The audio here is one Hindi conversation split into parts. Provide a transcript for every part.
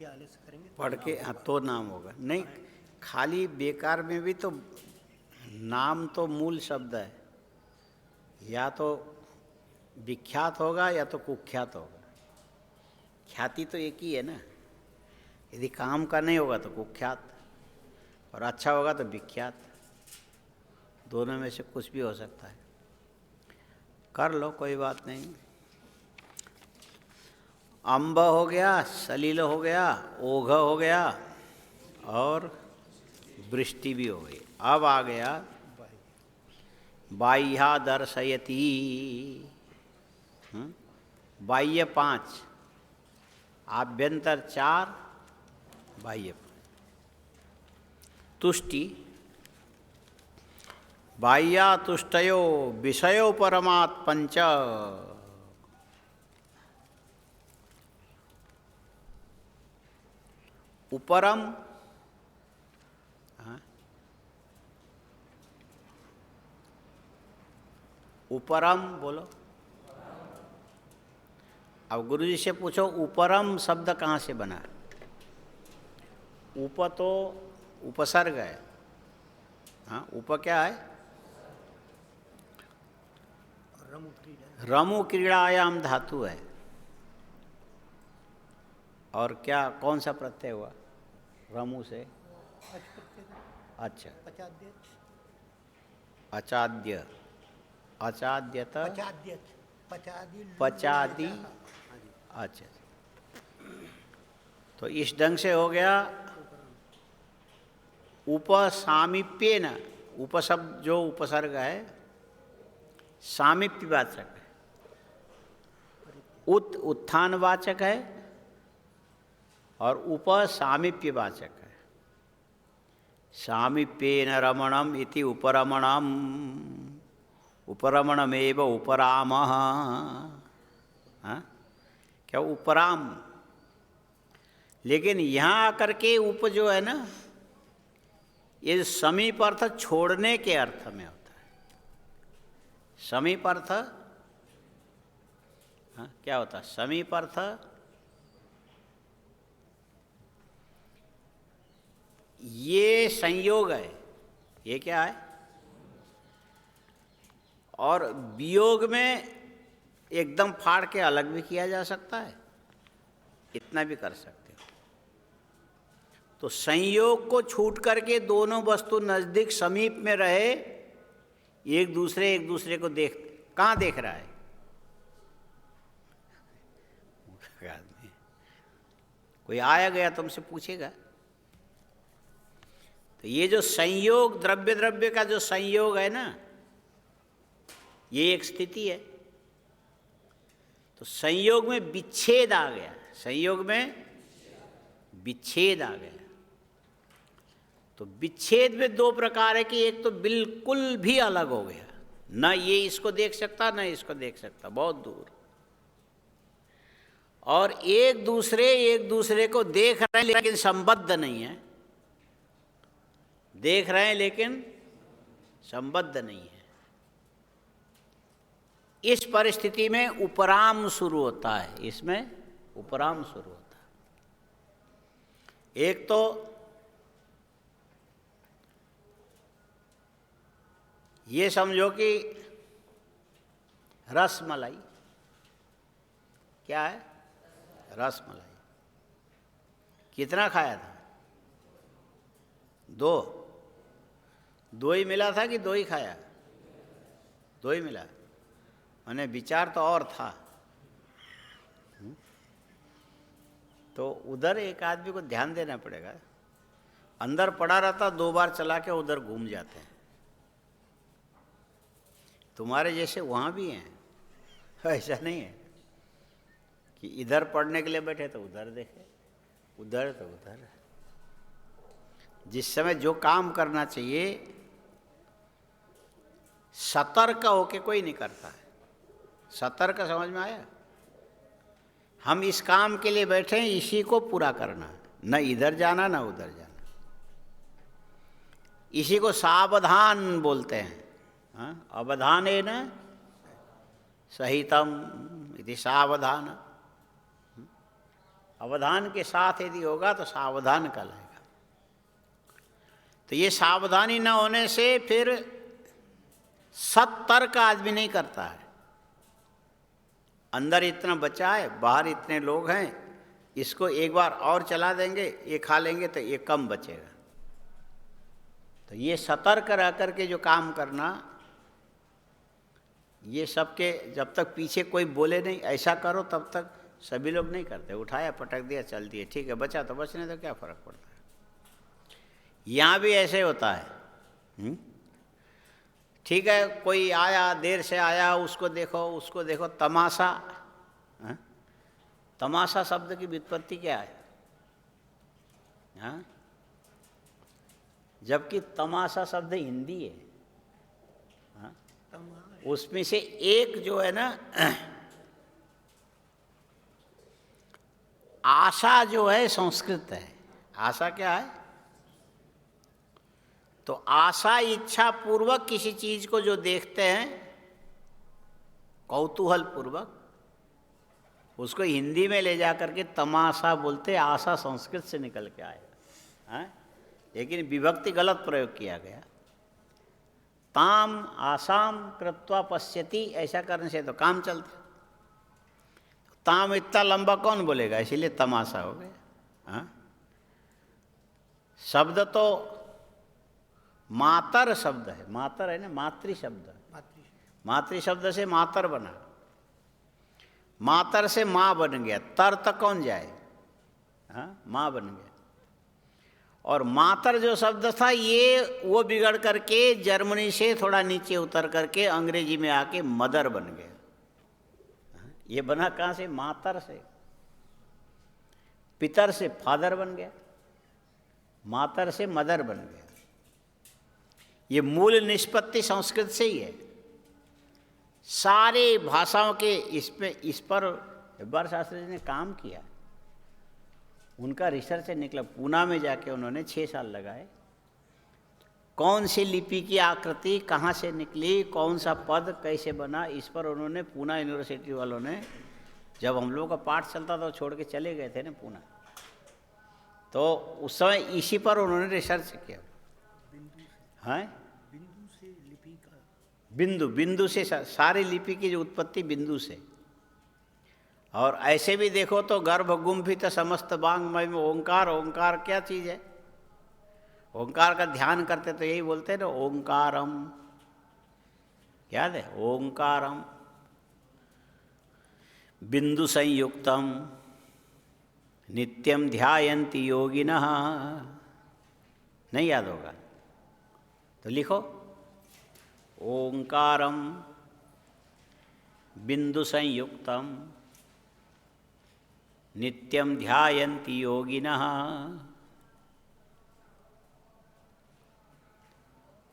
पढ़ के हाँ तो नाम होगा। नहीं, खाली बेकार में भी तो नाम तो मूल शब्द है, या तो विख्यात होगा या तो कुख्यात होगा। ख्याति तो एक ही है ना। यदि काम का नहीं होगा तो कुख्यात, और अच्छा होगा तो विख्यात। दोनों में से कुछ भी हो सकता है। कर लो, कोई बात नहीं। अम्ब हो गया, सलील हो गया, ओघ हो गया और वृष्टि भी हो गई। अब आ गया बाह्या दर्शयति। बाह्य 5, आभ्यंतर 4, बाह्य 5। तुष्टि, बाह्या तुष्टयो विषयो परमात् पंच। उपरम, उपरम बोलो। अब गुरुजी से पूछो उपरम शब्द कहाँ से बना। उप तो उपसर्ग है। हाँ, उप क्या है? रमु क्रीड़ायाम धातु है। और क्या, कौन सा प्रत्यय हुआ रमु से? अच्छा, अचाद्य, अचाद्यत, पचादि। अच्छा, तो इस ढंग से हो गया उपसामीप्येन। उपशब्द जो उपसर्ग है सामीप्यवाचक है। उत्थानवाचक है और उपसामीप्यवाचक है। सामीप्येन रमणम इति उपरमणम, उपरमणमेव उपरामः। क्या उपराम? लेकिन यहाँ आकर के उप जो है ना, ये समीप अर्थ छोड़ने के अर्थ में होता है। समीप अर्थ क्या होता है? समीप अर्थ ये संयोग है। ये क्या है? और वियोग में एकदम फाड़ के अलग भी किया जा सकता है, इतना भी कर सकते हो। तो संयोग को छूट करके दोनों वस्तु नजदीक समीप में रहे, एक दूसरे को देख, कहाँ देख रहा है आदमी? कोई आया गया तुमसे पूछेगा। तो ये जो संयोग, द्रव्य द्रव्य का जो संयोग है ना, ये एक स्थिति है। तो संयोग में विच्छेद आ गया, संयोग में विच्छेद आ गया। तो विच्छेद में दो प्रकार है कि एक तो बिल्कुल भी अलग हो गया, न ये इसको देख सकता न इसको देख सकता, बहुत दूर। और एक दूसरे को देख रहे हैं लेकिन संबद्ध नहीं है, देख रहे हैं लेकिन संबद्ध नहीं है। इस परिस्थिति में उपराम शुरू होता है, इसमें उपराम शुरू होता है। एक तो ये समझो कि रसमलाई, क्या है? रसमलाई। कितना खाया था? 2 ही मिला था कि 2 ही खाया? 2 ही मिला। मैंने विचार तो और था। तो उधर एक आदमी को ध्यान देना पड़ेगा। अंदर पड़ा रहता, 2 बार चला के उधर घूम जाते हैं। तुम्हारे जैसे वहाँ भी हैं, ऐसा नहीं है कि इधर पढ़ने के लिए बैठे तो उधर देखे, उधर तो उधर। जिस समय जो काम करना चाहिए सतर्क होके कोई नहीं करता है। सतर्क समझ में आया? हम इस काम के लिए बैठे हैं, इसी को पूरा करना है, न इधर जाना न उधर जाना। इसी को सावधान बोलते हैं। अवधानेन सहितम इति सावधान। अवधान के साथ यदि होगा तो सावधान कहलाएगा। तो ये सावधानी न होने से फिर सत्तर्क आदमी नहीं करता है। अंदर इतना बचा है, बाहर इतने लोग हैं, इसको एक बार और चला देंगे, ये खा लेंगे तो ये कम बचेगा। तो ये सतर्क रह करके जो काम करना, ये सबके जब तक पीछे कोई बोले नहीं ऐसा करो तब तक सभी लोग नहीं करते। उठाया, पटक दिया, चल दिए, ठीक है, बचा तो बचने तो क्या फ़र्क पड़ता है। यहाँ भी ऐसे होता है। ठीक है, कोई आया, देर से आया, उसको देखो, तमाशा। तमाशा शब्द की व्युत्पत्ति क्या है? हाँ, जबकि तमाशा शब्द हिंदी है। हाँ? उसमें से एक जो है ना, आशा जो है संस्कृत है। आशा क्या है? तो आशा इच्छा पूर्वक किसी चीज को जो देखते हैं, कौतूहल पूर्वक, उसको हिंदी में ले जा करके तमाशा बोलते। आशा संस्कृत से निकल के आएगा, है? लेकिन विभक्ति गलत प्रयोग किया गया। ताम आसाम कृत्वा पश्यति, ऐसा करने से तो काम चलता। ताम इतना लंबा कौन बोलेगा, इसीलिए तमाशा हो गया। हाँ? शब्द तो मातर शब्द है, मातर है ना, मातृ शब्द। मातृ शब्द से मातर बना, मातर से माँ बन गया, तर तक कौन जाए? हाँ, माँ बन गया। और मातर जो शब्द था ये वो बिगड़ करके जर्मनी से थोड़ा नीचे उतर करके अंग्रेजी में आके मदर बन गया। ये बना कहाँ से? मातर से। पितर से फादर बन गया, मातर से मदर बन गया। ये मूल निष्पत्ति संस्कृत से ही है। सारे भाषाओं के इस पर हेब्बार शास्त्री जी ने काम किया। उनका रिसर्च निकला, पूना में जाके उन्होंने 6 साल लगाए। कौन सी लिपि की आकृति कहाँ से निकली, कौन सा पद कैसे बना, इस पर उन्होंने, पूना यूनिवर्सिटी वालों ने, जब हम लोगों का पाठ चलता था तो छोड़ के चले गए थे ना पूना, तो उस समय इसी पर उन्होंने रिसर्च किया। हैं? बिंदु से सारी लिपि की जो उत्पत्ति बिंदु से। और ऐसे भी देखो तो गर्भ गुम्फित समस्त वाङ्मय में ओंकार। ओंकार क्या चीज़ है? ओंकार का ध्यान करते तो यही बोलते हैं ना, ओंकारम, याद है? ओंकारम बिंदु संयुक्तम नित्यम ध्यायन्ति योगिनः। नहीं याद होगा तो लिखो, ओंकारम बिंदु संयुक्तम नित्यम ध्यायन्ति योगिनः।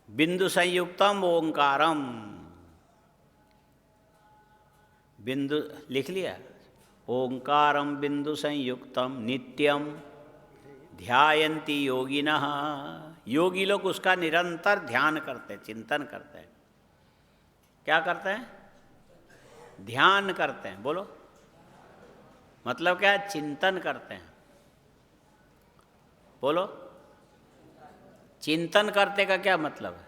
बिंदु संयुक्तम ओंकारम, बिंदु लिख लिया, ओंकारम बिंदु संयुक्तम नित्यम ध्यायन्ति योगिनः। योगी लोग उसका निरंतर ध्यान करते हैं, चिंतन करते हैं। क्या करते हैं? ध्यान करते हैं। बोलो, मतलब क्या है? चिंतन करते हैं। बोलो, चिंतन करते का क्या मतलब है?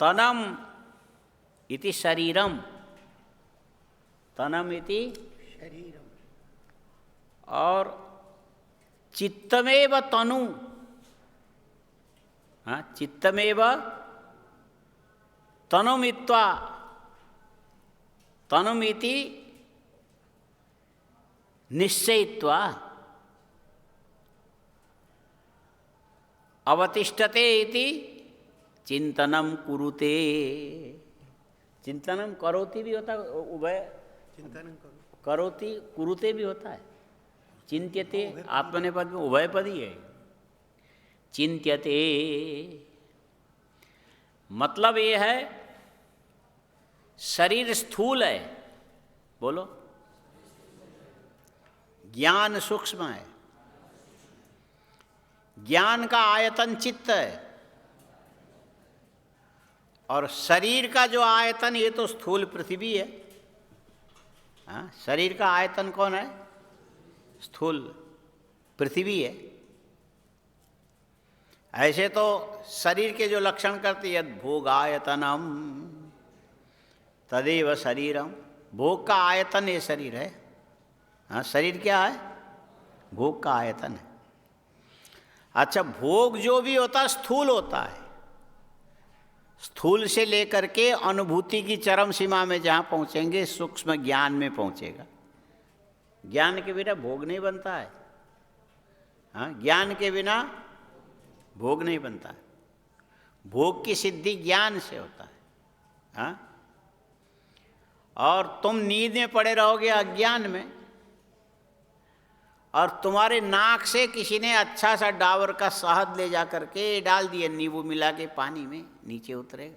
तनम इति शरीरम, तनम इति शरीरम, और चित्तमेव तनु। हाँ, चित्तमेव तनुमित्वा, तनुमिति निश्चयित्वा अवतिष्ठते इति चिंतनम कुरुते। चिंतनम करोति भी होता है, उभय चिंतन करोति कुरुते भी होता है। चिंत्यते आत्मनेपद में उभय पद ही है। चिंत्यते मतलब ये है शरीर स्थूल है, बोलो, ज्ञान सूक्ष्म है, ज्ञान का आयतन चित्त है, और शरीर का जो आयतन ये तो स्थूल पृथ्वी है, हाँ, शरीर का आयतन कौन है? स्थूल पृथ्वी है। ऐसे तो शरीर के जो लक्षण करती है, भोगायतनम तदेव शरीरम, भोग का आयतन ये शरीर है। हाँ, शरीर क्या है? भोग का आयतन है। अच्छा, भोग जो भी होता है स्थूल होता है। स्थूल से लेकर के अनुभूति की चरम सीमा में जहाँ पहुँचेंगे, सूक्ष्म ज्ञान में पहुँचेगा। ज्ञान के बिना भोग नहीं बनता है। हाँ, ज्ञान के बिना भोग नहीं बनता है। भोग की सिद्धि ज्ञान से होता है। हाँ, और तुम नींद में पड़े रहोगे अज्ञान में, और तुम्हारे नाक से किसी ने अच्छा सा डाबर का शहद ले जा करके डाल दिया, नींबू मिला के पानी में, नीचे उतरेगा,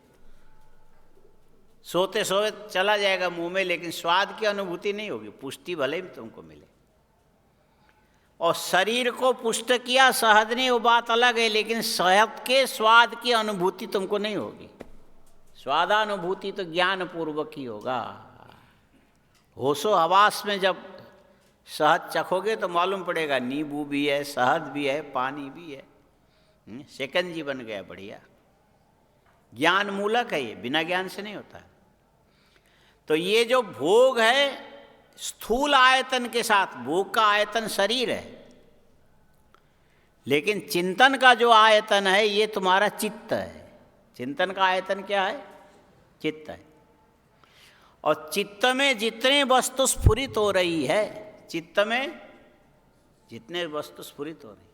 सोते सोते चला जाएगा मुंह में, लेकिन स्वाद की अनुभूति नहीं होगी। पुष्टि भले ही तुमको मिले। और शरीर को पुष्ट किया शहद ने, वो बात अलग है, लेकिन शहद के स्वाद की अनुभूति तुमको नहीं होगी। स्वादानुभूति तो ज्ञान पूर्वक ही होगा। होशो हवास में जब शहद चखोगे तो मालूम पड़ेगा नींबू भी है, शहद भी है, पानी भी है। शिकंजी बन गया बढ़िया। ज्ञान मूलक है ये, बिना ज्ञान से नहीं होता है। तो ये जो भोग है स्थूल आयतन के साथ, भोग का आयतन शरीर है, लेकिन चिंतन का जो आयतन है ये तुम्हारा चित्त है। चिंतन का आयतन क्या है? चित्त है। और चित्त में जितने वस्तु स्फुरित हो रही है, चित्त में जितने वस्तु स्फुरित हो रही,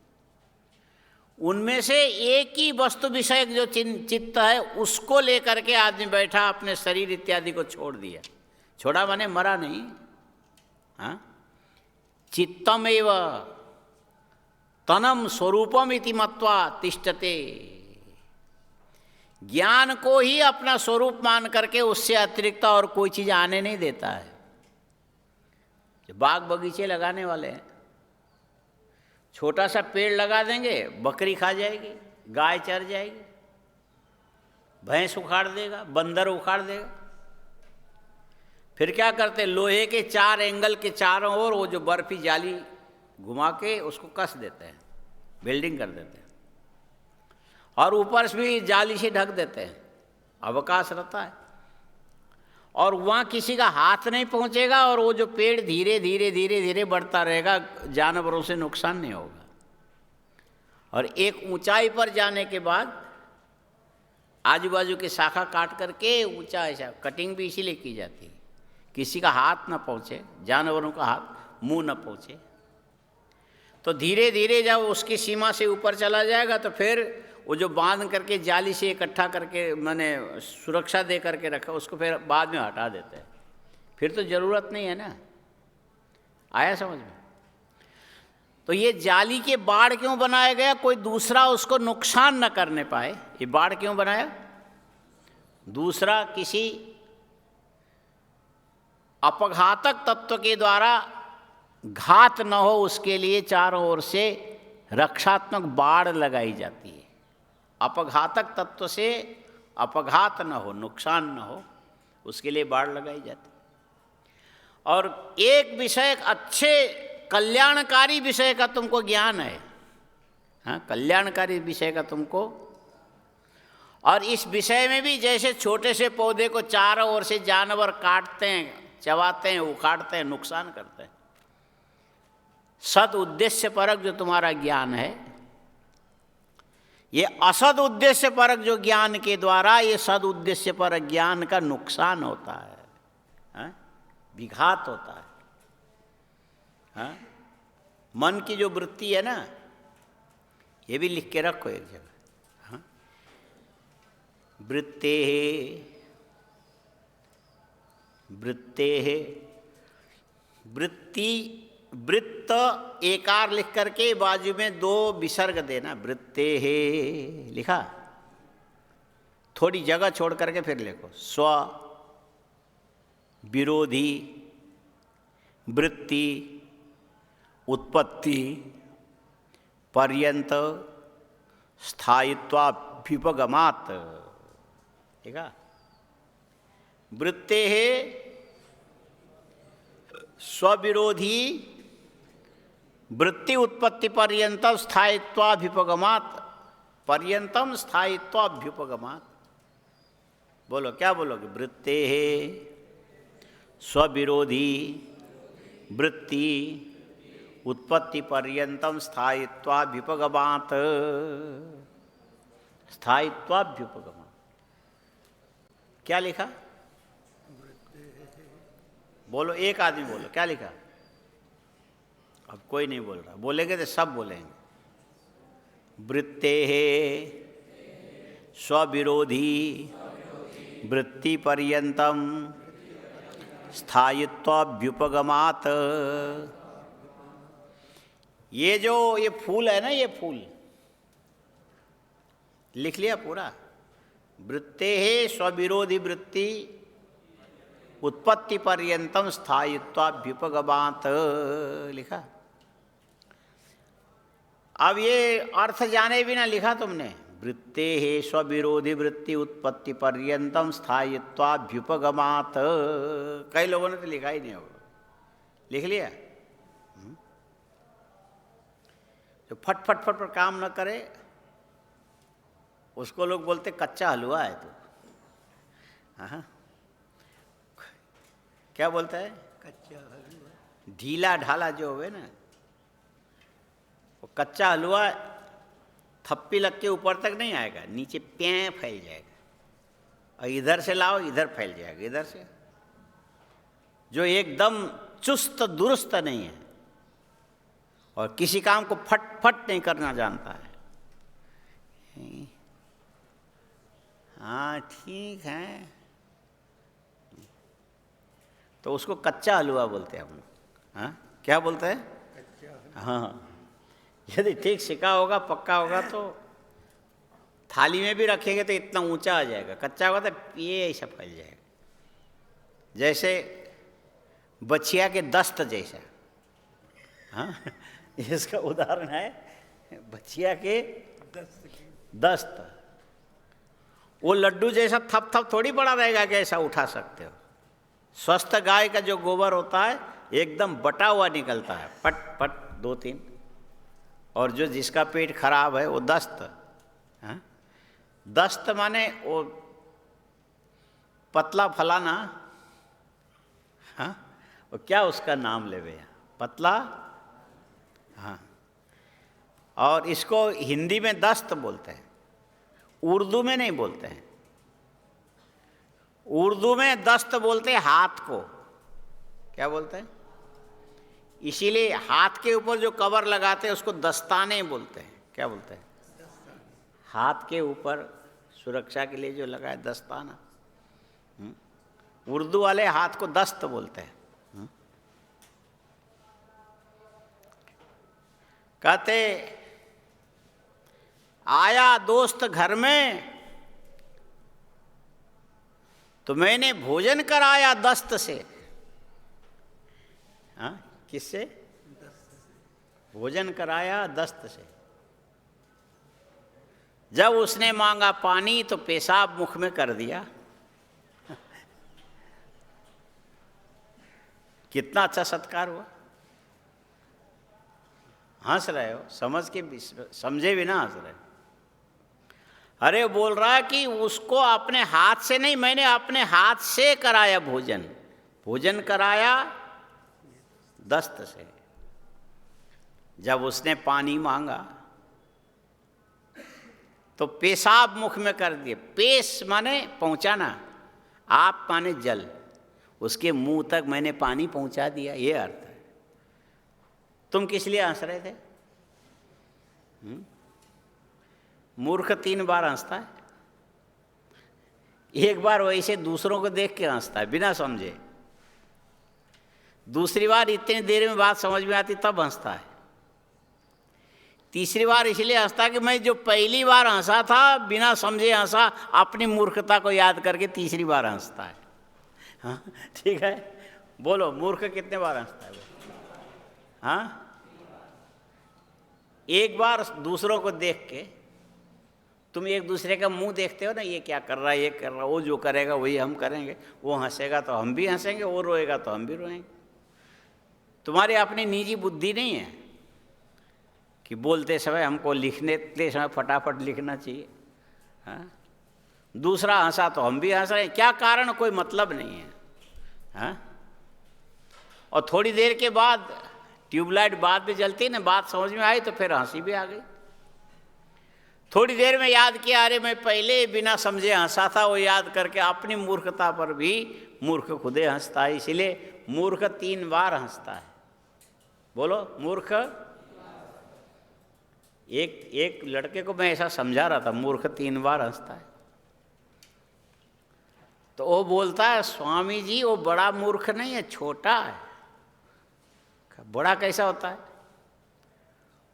उनमें से एक ही वस्तु विषयक जो चित्त है, उसको लेकर के आदमी बैठा, अपने शरीर इत्यादि को छोड़ दिया। छोड़ा माने मरा नहीं। हाँ, चित्तमेव तनम स्वरूपम इति मत्वा तिष्ठते। ज्ञान को ही अपना स्वरूप मान करके उससे अतिरिक्त और कोई चीज़ आने नहीं देता है। जो बाग बगीचे लगाने वाले हैं, छोटा सा पेड़ लगा देंगे, बकरी खा जाएगी, गाय चर जाएगी, भैंस उखाड़ देगा, बंदर उखाड़ देगा। फिर क्या करते? लोहे के 4 एंगल के चारों ओर वो जो बर्फी जाली घुमा के उसको कस देते हैं, बिल्डिंग कर देते हैं, और ऊपर से भी जाली से ढक देते हैं, अवकाश रहता है, और वहाँ किसी का हाथ नहीं पहुँचेगा, और वो जो पेड़ धीरे धीरे धीरे धीरे बढ़ता रहेगा, जानवरों से नुकसान नहीं होगा। और एक ऊंचाई पर जाने के बाद आजू बाजू की शाखा काट करके ऊंचा ऐसा कटिंग भी इसीलिए की जाती है, किसी का हाथ न पहुँचे, जानवरों का हाथ मुंह न पहुँचे। तो धीरे धीरे जब उसकी सीमा से ऊपर चला जाएगा तो फिर वो जो बांध करके जाली से इकट्ठा करके मैंने सुरक्षा दे करके रखा, उसको फिर बाद में हटा देते हैं। फिर तो ज़रूरत नहीं है ना। आया समझ में? तो ये जाली के बाड़ क्यों बनाया गया? कोई दूसरा उसको नुकसान न करने पाए। ये बाड़ क्यों बनाया? दूसरा किसी अपघातक तत्व के द्वारा घात न हो, उसके लिए चारों ओर से रक्षात्मक बाड़ लगाई जाती है। अपघातक तत्व से अपघात न हो, नुकसान न हो, उसके लिए बाड़ लगाई जाती है। और एक विषय, अच्छे कल्याणकारी विषय का तुमको ज्ञान है। हाँ, कल्याणकारी विषय का तुमको, और इस विषय में भी जैसे छोटे से पौधे को चारों ओर से जानवर काटते हैं, चबाते हैं, उखाड़ते हैं, नुकसान करते हैं, सद उद्देश्य परक जो तुम्हारा ज्ञान है, ये असद उद्देश्य परक जो ज्ञान के द्वारा ये सद उद्देश्य परक ज्ञान का नुकसान होता है, हाँ? विघात होता है। हाँ? मन की जो वृत्ति है ना, ये भी लिख के रखो एक जगह। हाँ? वृत्ति वृत्त एकार लिख करके बाजू में 2 विसर्ग देना। वृत्ते है लिखा, थोड़ी जगह छोड़ करके फिर लिखो। स्व विरोधी वृत्ति उत्पत्ति पर्यंत स्थायित्वाभ्युपगमात्। ठीक है? वृत्ते है स्वविरोधी वृत्ति उत्पत्ति पर्यंतम स्थायित्वाभ्युपगमात्, पर्यंतम स्थायित्वाभ्युपगमात्। बोलो, क्या बोलोगे? वृत्ते है स्वविरोधी वृत्ति उत्पत्ति पर्यंतम स्थायित्वाभ्युपगमात्, स्थायित्वाभ्युपगमात्। क्या लिखा? बोलो, एक आदमी बोलो, क्या लिखा? अब कोई नहीं बोल रहा, बोलेंगे तो सब बोलेंगे। वृत्ते स्वविरोधी वृत्ति पर्यंतम स्थायित्वाभ्युपगमात्। ये जो ये फूल है ना, ये फूल लिख लिया पूरा। वृत्ते स्वविरोधी वृत्ति उत्पत्ति पर्यंतम स्थायित्वाभ्युपगमात् लिखा। अब ये अर्थ जाने बिना लिखा तुमने, वृत्ते स्वविरोधी वृत्ति उत्पत्ति पर्यंतम स्थायित्वाभ्युपगमात्। कई लोगों ने तो लिखा ही नहीं होगा, लिख लिया। जो फट फट फट पर काम न करे उसको लोग बोलते कच्चा हलवा है तू। हाँ, क्या बोलता है? कच्चा हलवा। ढीला ढाला जो होवे ना, वो कच्चा हलवा थप्पी लग के ऊपर तक नहीं आएगा, नीचे प्यां फैल जाएगा, और इधर से लाओ इधर फैल जाएगा, इधर से। जो एकदम चुस्त दुरुस्त नहीं है और किसी काम को फट फट नहीं करना जानता है। हाँ ठीक है, तो उसको कच्चा हलवा बोलते हैं हम लोग। हाँ, क्या बोलते हैं? कच्चा। हाँ, यदि ठीक सिका होगा, पक्का होगा तो थाली में भी रखेंगे तो इतना ऊंचा आ जाएगा। कच्चा होगा तो ये ऐसा फैल जाएगा, जैसे बछिया के दस्त जैसा। हाँ, इसका उदाहरण है बछिया के दस्त। वो लड्डू जैसा थप थप थोड़ी बड़ा रहेगा कि ऐसा उठा सकते हो। स्वस्थ गाय का जो गोबर होता है एकदम बटा हुआ निकलता है, पट पट 2-3। और जो जिसका पेट खराब है वो दस्त। हाँ? दस्त माने वो पतला फलाना। हाँ, वो क्या उसका नाम ले भैया, पतला। हाँ, और इसको हिंदी में दस्त बोलते हैं, उर्दू में नहीं बोलते हैं। उर्दू में दस्त बोलते हैं हाथ को। क्या बोलते हैं? इसीलिए हाथ के ऊपर जो कवर लगाते हैं उसको दस्ताने बोलते हैं। क्या बोलते हैं? हाथ के ऊपर सुरक्षा के लिए जो लगाए दस्ताना। उर्दू वाले हाथ को दस्त बोलते हैं। कहते आया दोस्त घर में तो मैंने भोजन कराया दस्त से। हाँ, किससे? भोजन कराया दस्त से। जब उसने मांगा पानी तो पेशाब मुख में कर दिया। कितना अच्छा सत्कार हुआ। हंस रहे हो, समझ के समझे भी ना हंस रहे हो। अरे बोल रहा है कि उसको अपने हाथ से नहीं, मैंने अपने हाथ से कराया भोजन। भोजन कराया दस्त से। जब उसने पानी मांगा तो पेशाब मुख में कर दिए। पेश माने पहुंचाना, आप माने जल, उसके मुंह तक मैंने पानी पहुंचा दिया, ये अर्थ है। तुम किस लिए हंस रहे थे? मूर्ख 3 बार हंसता है। एक बार वैसे दूसरों को देख के हंसता है बिना समझे। दूसरी बार इतनी देर में बात समझ में आती तब हंसता है। तीसरी बार इसलिए हंसता कि मैं जो पहली बार हंसा था बिना समझे हंसा, अपनी मूर्खता को याद करके तीसरी बार हंसता है। हाँ ठीक है, बोलो मूर्ख कितने बार हंसता है वो? हाँ, एक बार दूसरों को देख के तुम एक दूसरे का मुंह देखते हो ना, ये क्या कर रहा है, ये कर रहा है, वो जो करेगा वही हम करेंगे, वो हंसेगा तो हम भी हंसेंगे, वो रोएगा तो हम भी रोएंगे। तुम्हारी अपनी निजी बुद्धि नहीं है कि बोलते समय हमको लिखने समय फटाफट लिखना चाहिए। हाँ, दूसरा हंसा तो हम भी हंस रहे हैं, क्या कारण, कोई मतलब नहीं है। हाँ, और थोड़ी देर के बाद ट्यूबलाइट बाद में जलती ना, बात समझ में आई तो फिर हंसी भी आ गई। थोड़ी देर में याद किया, अरे मैं पहले बिना समझे हंसा था, वो याद करके अपनी मूर्खता पर भी मूर्ख खुदे हंसता है। इसीलिए मूर्ख 3 बार हंसता है। बोलो, मूर्ख। एक लड़के को मैं ऐसा समझा रहा था, मूर्ख 3 बार हंसता है। तो वो बोलता है, स्वामी जी वो बड़ा मूर्ख नहीं है, छोटा है। बड़ा कैसा होता है?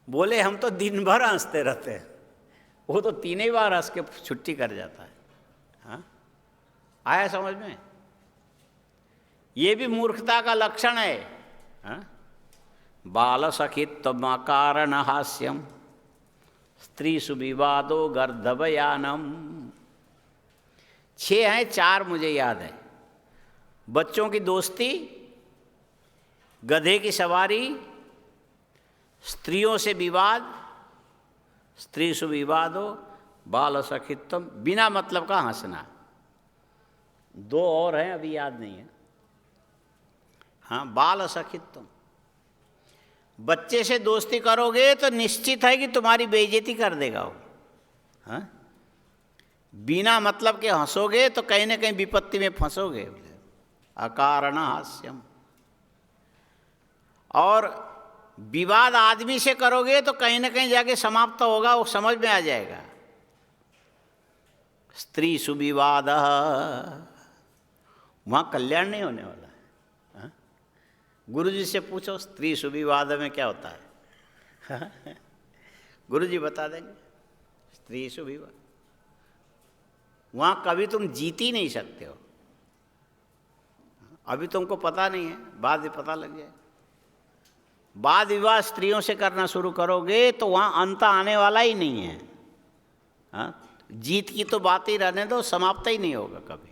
बोले हम तो दिन भर हंसते रहते हैं, वो तो 3 ही बार हंस के छुट्टी कर जाता है। हाँ, आया समझ में? ये भी मूर्खता का लक्षण है। हाँ? बाल सखित्व कारण हास्यम स्त्री सुविवादो गर्धवयानम। 6 हैं, 4 मुझे याद है। बच्चों की दोस्ती, गधे की सवारी, स्त्रियों से विवाद, स्त्री सुविवादो, बाल सखित्व, बिना मतलब का हंसना। 2 और हैं, अभी याद नहीं है। हाँ, बाल सखित्व, बच्चे से दोस्ती करोगे तो निश्चित है कि तुम्हारी बेइज्जती कर देगा वो। हाँ, बिना मतलब के हंसोगे तो कहीं ना कहीं विपत्ति में फंसोगे। अकारण हास्यम। और विवाद आदमी से करोगे तो कहीं ना कहीं जाके समाप्त होगा, वो समझ में आ जाएगा। स्त्री सुविवाद, वहाँ कल्याण नहीं होने वाला है। हाँ? गुरुजी से पूछो स्त्री सुविवाद में क्या होता है। गुरुजी बता देंगे। स्त्री सुविवाद, वहाँ कभी तुम जीत ही नहीं सकते हो। अभी तुमको पता नहीं है, बाद में पता लग जाए। वाद विवाद स्त्रियों से करना शुरू करोगे तो वहाँ अंत आने वाला ही नहीं है। हाँ? जीत की तो बात ही रहने दो, समाप्त ही नहीं होगा कभी।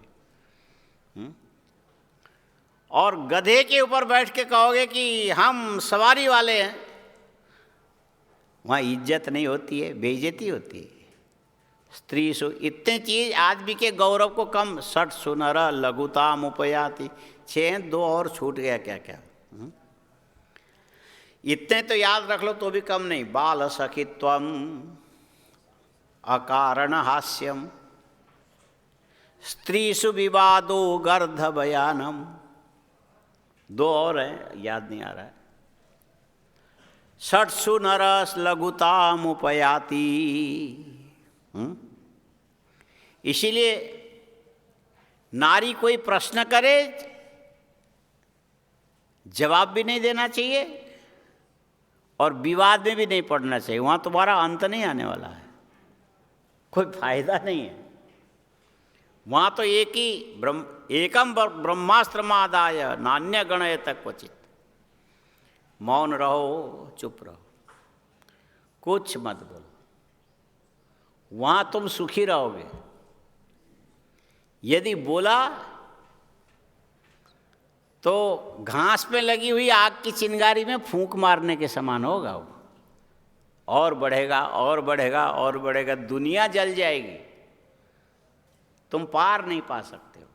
और गधे के ऊपर बैठ के कहोगे कि हम सवारी वाले हैं, वहाँ इज्जत नहीं होती है, बेइज्जती होती है। स्त्री सु इतने चीज आदमी के गौरव को कम, सठ सुनर लघुताम उपयाति। 6 2 और छूट गया क्या क्या। इतने तो याद रख लो तो भी कम नहीं। बाल सखित्वम, अकारण हास्यम, स्त्रीसु विवादो गर्धवयानम। 2 और हैं, याद नहीं आ रहा है। षट्सु नरस लघुताम उपयाति। इसीलिए नारी कोई प्रश्न करे जवाब भी नहीं देना चाहिए और विवाद में भी नहीं पड़ना चाहिए। वहाँ तुम्हारा अंत नहीं आने वाला है, कोई फायदा नहीं है। वहाँ तो एक ही एकम ब्रह्मास्त्रमादाय नान्य गणय तक क्वचित। मौन रहो, चुप रहो, कुछ मत बोलो, वहाँ तुम सुखी रहोगे। यदि बोला तो घास पे लगी हुई आग की चिंगारी में फूंक मारने के समान होगा वो। और बढ़ेगा और बढ़ेगा और बढ़ेगा, दुनिया जल जाएगी, तुम पार नहीं पा सकते हो।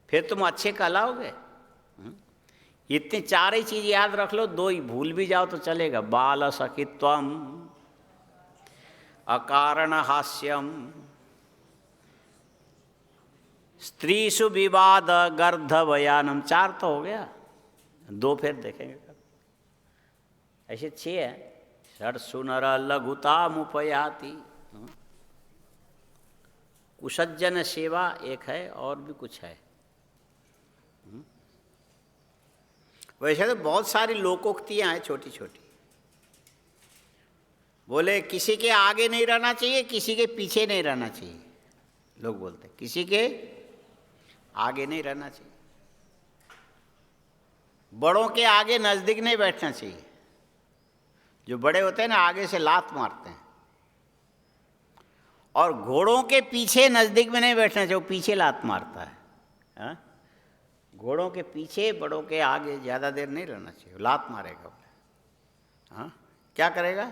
फिर तुम अच्छे कहलाओगे। इतनी 4 ही चीज याद रख लो, 2 ही भूल भी जाओ तो चलेगा। बाल सखित्वम, अकारण हास्यम, स्त्रीसु विवाद गर्धवयानम। 4 तो हो गया, 2 फिर देखेंगे कब। ऐसे 6 है। षट्सु नर लघुताम उपयाति। कुसज्जन सेवा एक है, और भी कुछ है। वैसे तो बहुत सारी लोकोक्तियां हैं छोटी छोटी। बोले किसी के आगे नहीं रहना चाहिए, किसी के पीछे नहीं रहना चाहिए। लोग बोलते हैं किसी के आगे नहीं रहना चाहिए, बड़ों के आगे नजदीक नहीं बैठना चाहिए। जो बड़े होते हैं ना, आगे से लात मारते हैं। और घोड़ों के पीछे नजदीक में नहीं बैठना चाहिए, वो पीछे लात मारता है। हाँ? घोड़ों के पीछे, बड़ों के आगे ज़्यादा देर नहीं रहना चाहिए, लात मारेगा बोले। हाँ, क्या करेगा?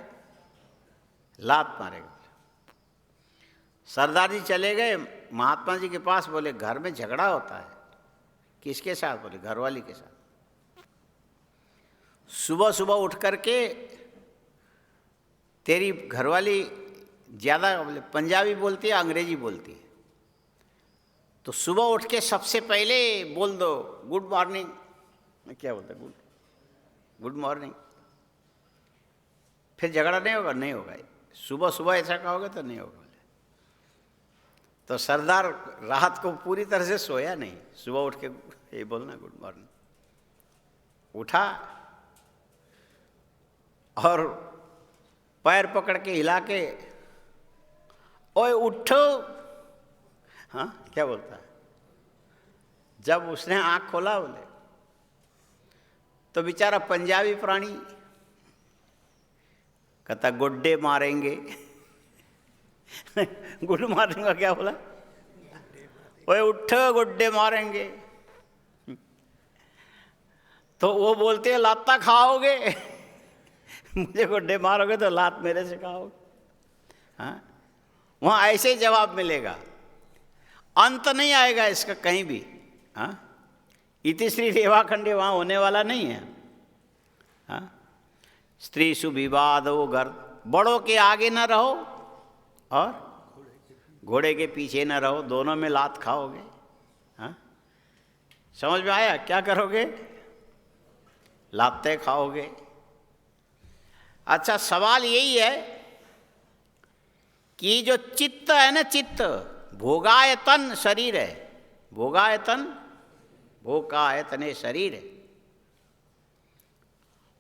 लात मारेगा। सरदार जी चले गए महात्मा जी के पास, बोले घर में झगड़ा होता है। किसके साथ? बोले घरवाली के साथ। सुबह सुबह उठ करके तेरी घरवाली ज़्यादा बोले पंजाबी बोलती है, अंग्रेजी बोलती है, तो सुबह उठ के सबसे पहले बोल दो गुड मॉर्निंग। क्या बोलता है? Good morning. फिर झगड़ा नहीं होगा? नहीं होगा। सुबह सुबह ऐसा कहोगे तो नहीं होगा। तो सरदार रात को पूरी तरह से सोया नहीं, सुबह उठ के ये बोलना गुड मॉर्निंग। उठा और पैर पकड़ के हिला के, ओए उठो। हाँ, क्या बोलता है? जब उसने आंख खोला बोले, तो बेचारा पंजाबी प्राणी कहता गुड्डे मारेंगे। गुड मॉर्निंग का क्या बोला? ओए उठो गुड्डे मारेंगे। तो वो बोलते हैं लाता खाओगे। मुझे गुड्डे मारोगे तो लात मेरे से खाओगे। हाँ, वहाँ ऐसे ही जवाब मिलेगा, अंत नहीं आएगा इसका कहीं भी। हाँ, इतिश्री रेवाखंडे वहाँ होने वाला नहीं है। हाँ, स्त्री सुविवादो घर, बड़ों के आगे न रहो और घोड़े के पीछे न रहो, दोनों में लात खाओगे। हाँ, समझ में आया? क्या करोगे? लाते खाओगे। अच्छा, सवाल यही है कि जो चित्त है ना, चित्त भोगायतन शरीर है, भोगायतन भोगायतने शरीर है,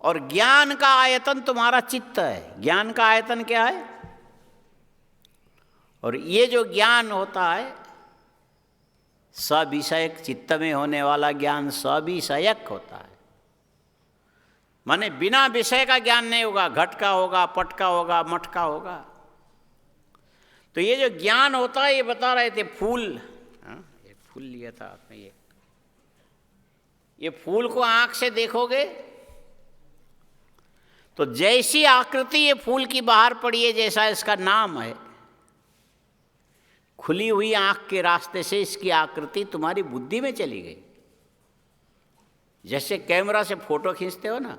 और ज्ञान का आयतन तुम्हारा चित्त है। ज्ञान का आयतन क्या है? और ये जो ज्ञान होता है सविषयक, चित्त में होने वाला ज्ञान सविषयक होता है, माने बिना विषय का ज्ञान नहीं होगा। घट का होगा, पट का होगा, मठ का होगा। तो ये जो ज्ञान होता है, ये बता रहे थे फूल। हाँ, ये फूल लिया था आपने, ये फूल को आंख से देखोगे तो जैसी आकृति ये फूल की बाहर पड़ी है, जैसा इसका नाम है, खुली हुई आंख के रास्ते से इसकी आकृति तुम्हारी बुद्धि में चली गई। जैसे कैमरा से फोटो खींचते हो ना,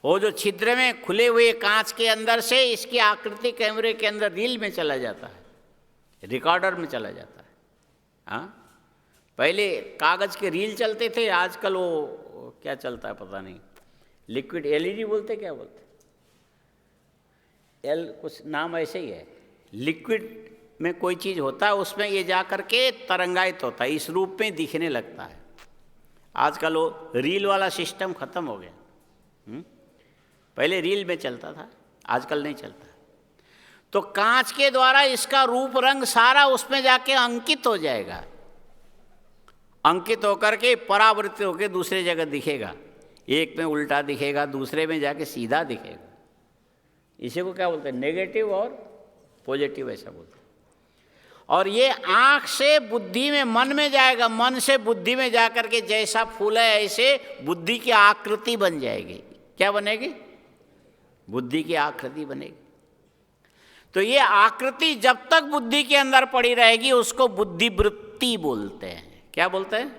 वो जो छिद्र में खुले हुए कांच के अंदर से इसकी आकृति कैमरे के अंदर रील में चला जाता है, रिकॉर्डर में चला जाता है। हाँ, पहले कागज के रील चलते थे, आजकल वो क्या चलता है पता नहीं, लिक्विड एलईडी बोलते, क्या बोलते, कुछ नाम ऐसे ही है। लिक्विड में कोई चीज़ होता है, उसमें ये जा कर के तरंगायित होता है, इस रूप में दिखने लगता है। आजकल वो रील वाला सिस्टम खत्म हो गया। पहले रील में चलता था, आजकल नहीं चलता। तो कांच के द्वारा इसका रूप रंग सारा उसमें जाके अंकित हो जाएगा। अंकित होकर के परावर्तित होकर दूसरे जगह दिखेगा। एक में उल्टा दिखेगा, दूसरे में जाके सीधा दिखेगा। इसी को क्या बोलते हैं? नेगेटिव और पॉजिटिव, ऐसा बोलते हैं। और ये आँख से बुद्धि में, मन में जाएगा, मन से बुद्धि में जाकर के जैसा फूल है ऐसे बुद्धि की आकृति बन जाएगी। क्या बनेगी? बुद्धि की आकृति बनेगी। तो ये आकृति जब तक बुद्धि के अंदर पड़ी रहेगी उसको बुद्धिवृत्ति बोलते हैं। क्या बोलते हैं?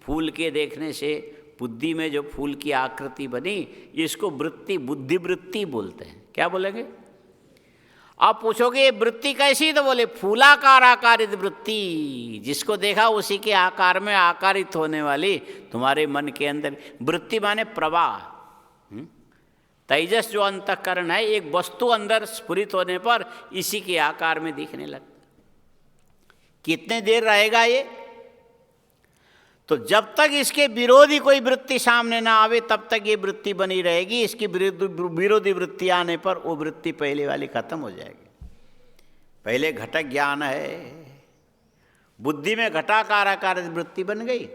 फूल के देखने से बुद्धि में जो फूल की आकृति बनी, इसको वृत्ति, बुद्धिवृत्ति बोलते हैं। क्या बोलेंगे? आप पूछोगे ये वृत्ति कैसी, तो बोले फूलाकार आकारित वृत्ति, जिसको देखा उसी के आकार में आकारित होने वाली तुम्हारे मन के अंदर वृत्ति, माने प्रवाह। तेजस जो अंतःकरण है, एक वस्तु अंदर स्फुरित होने पर इसी के आकार में दिखने लगता। कितने देर रहेगा ये? तो जब तक इसके विरोधी कोई वृत्ति सामने ना आवे तब तक ये वृत्ति बनी रहेगी। इसकी विरोधी वृत्ति आने पर वो वृत्ति पहले वाली खत्म हो जाएगी। पहले घटक ज्ञान है, बुद्धि में घटाकार आकारित वृत्ति बन गई,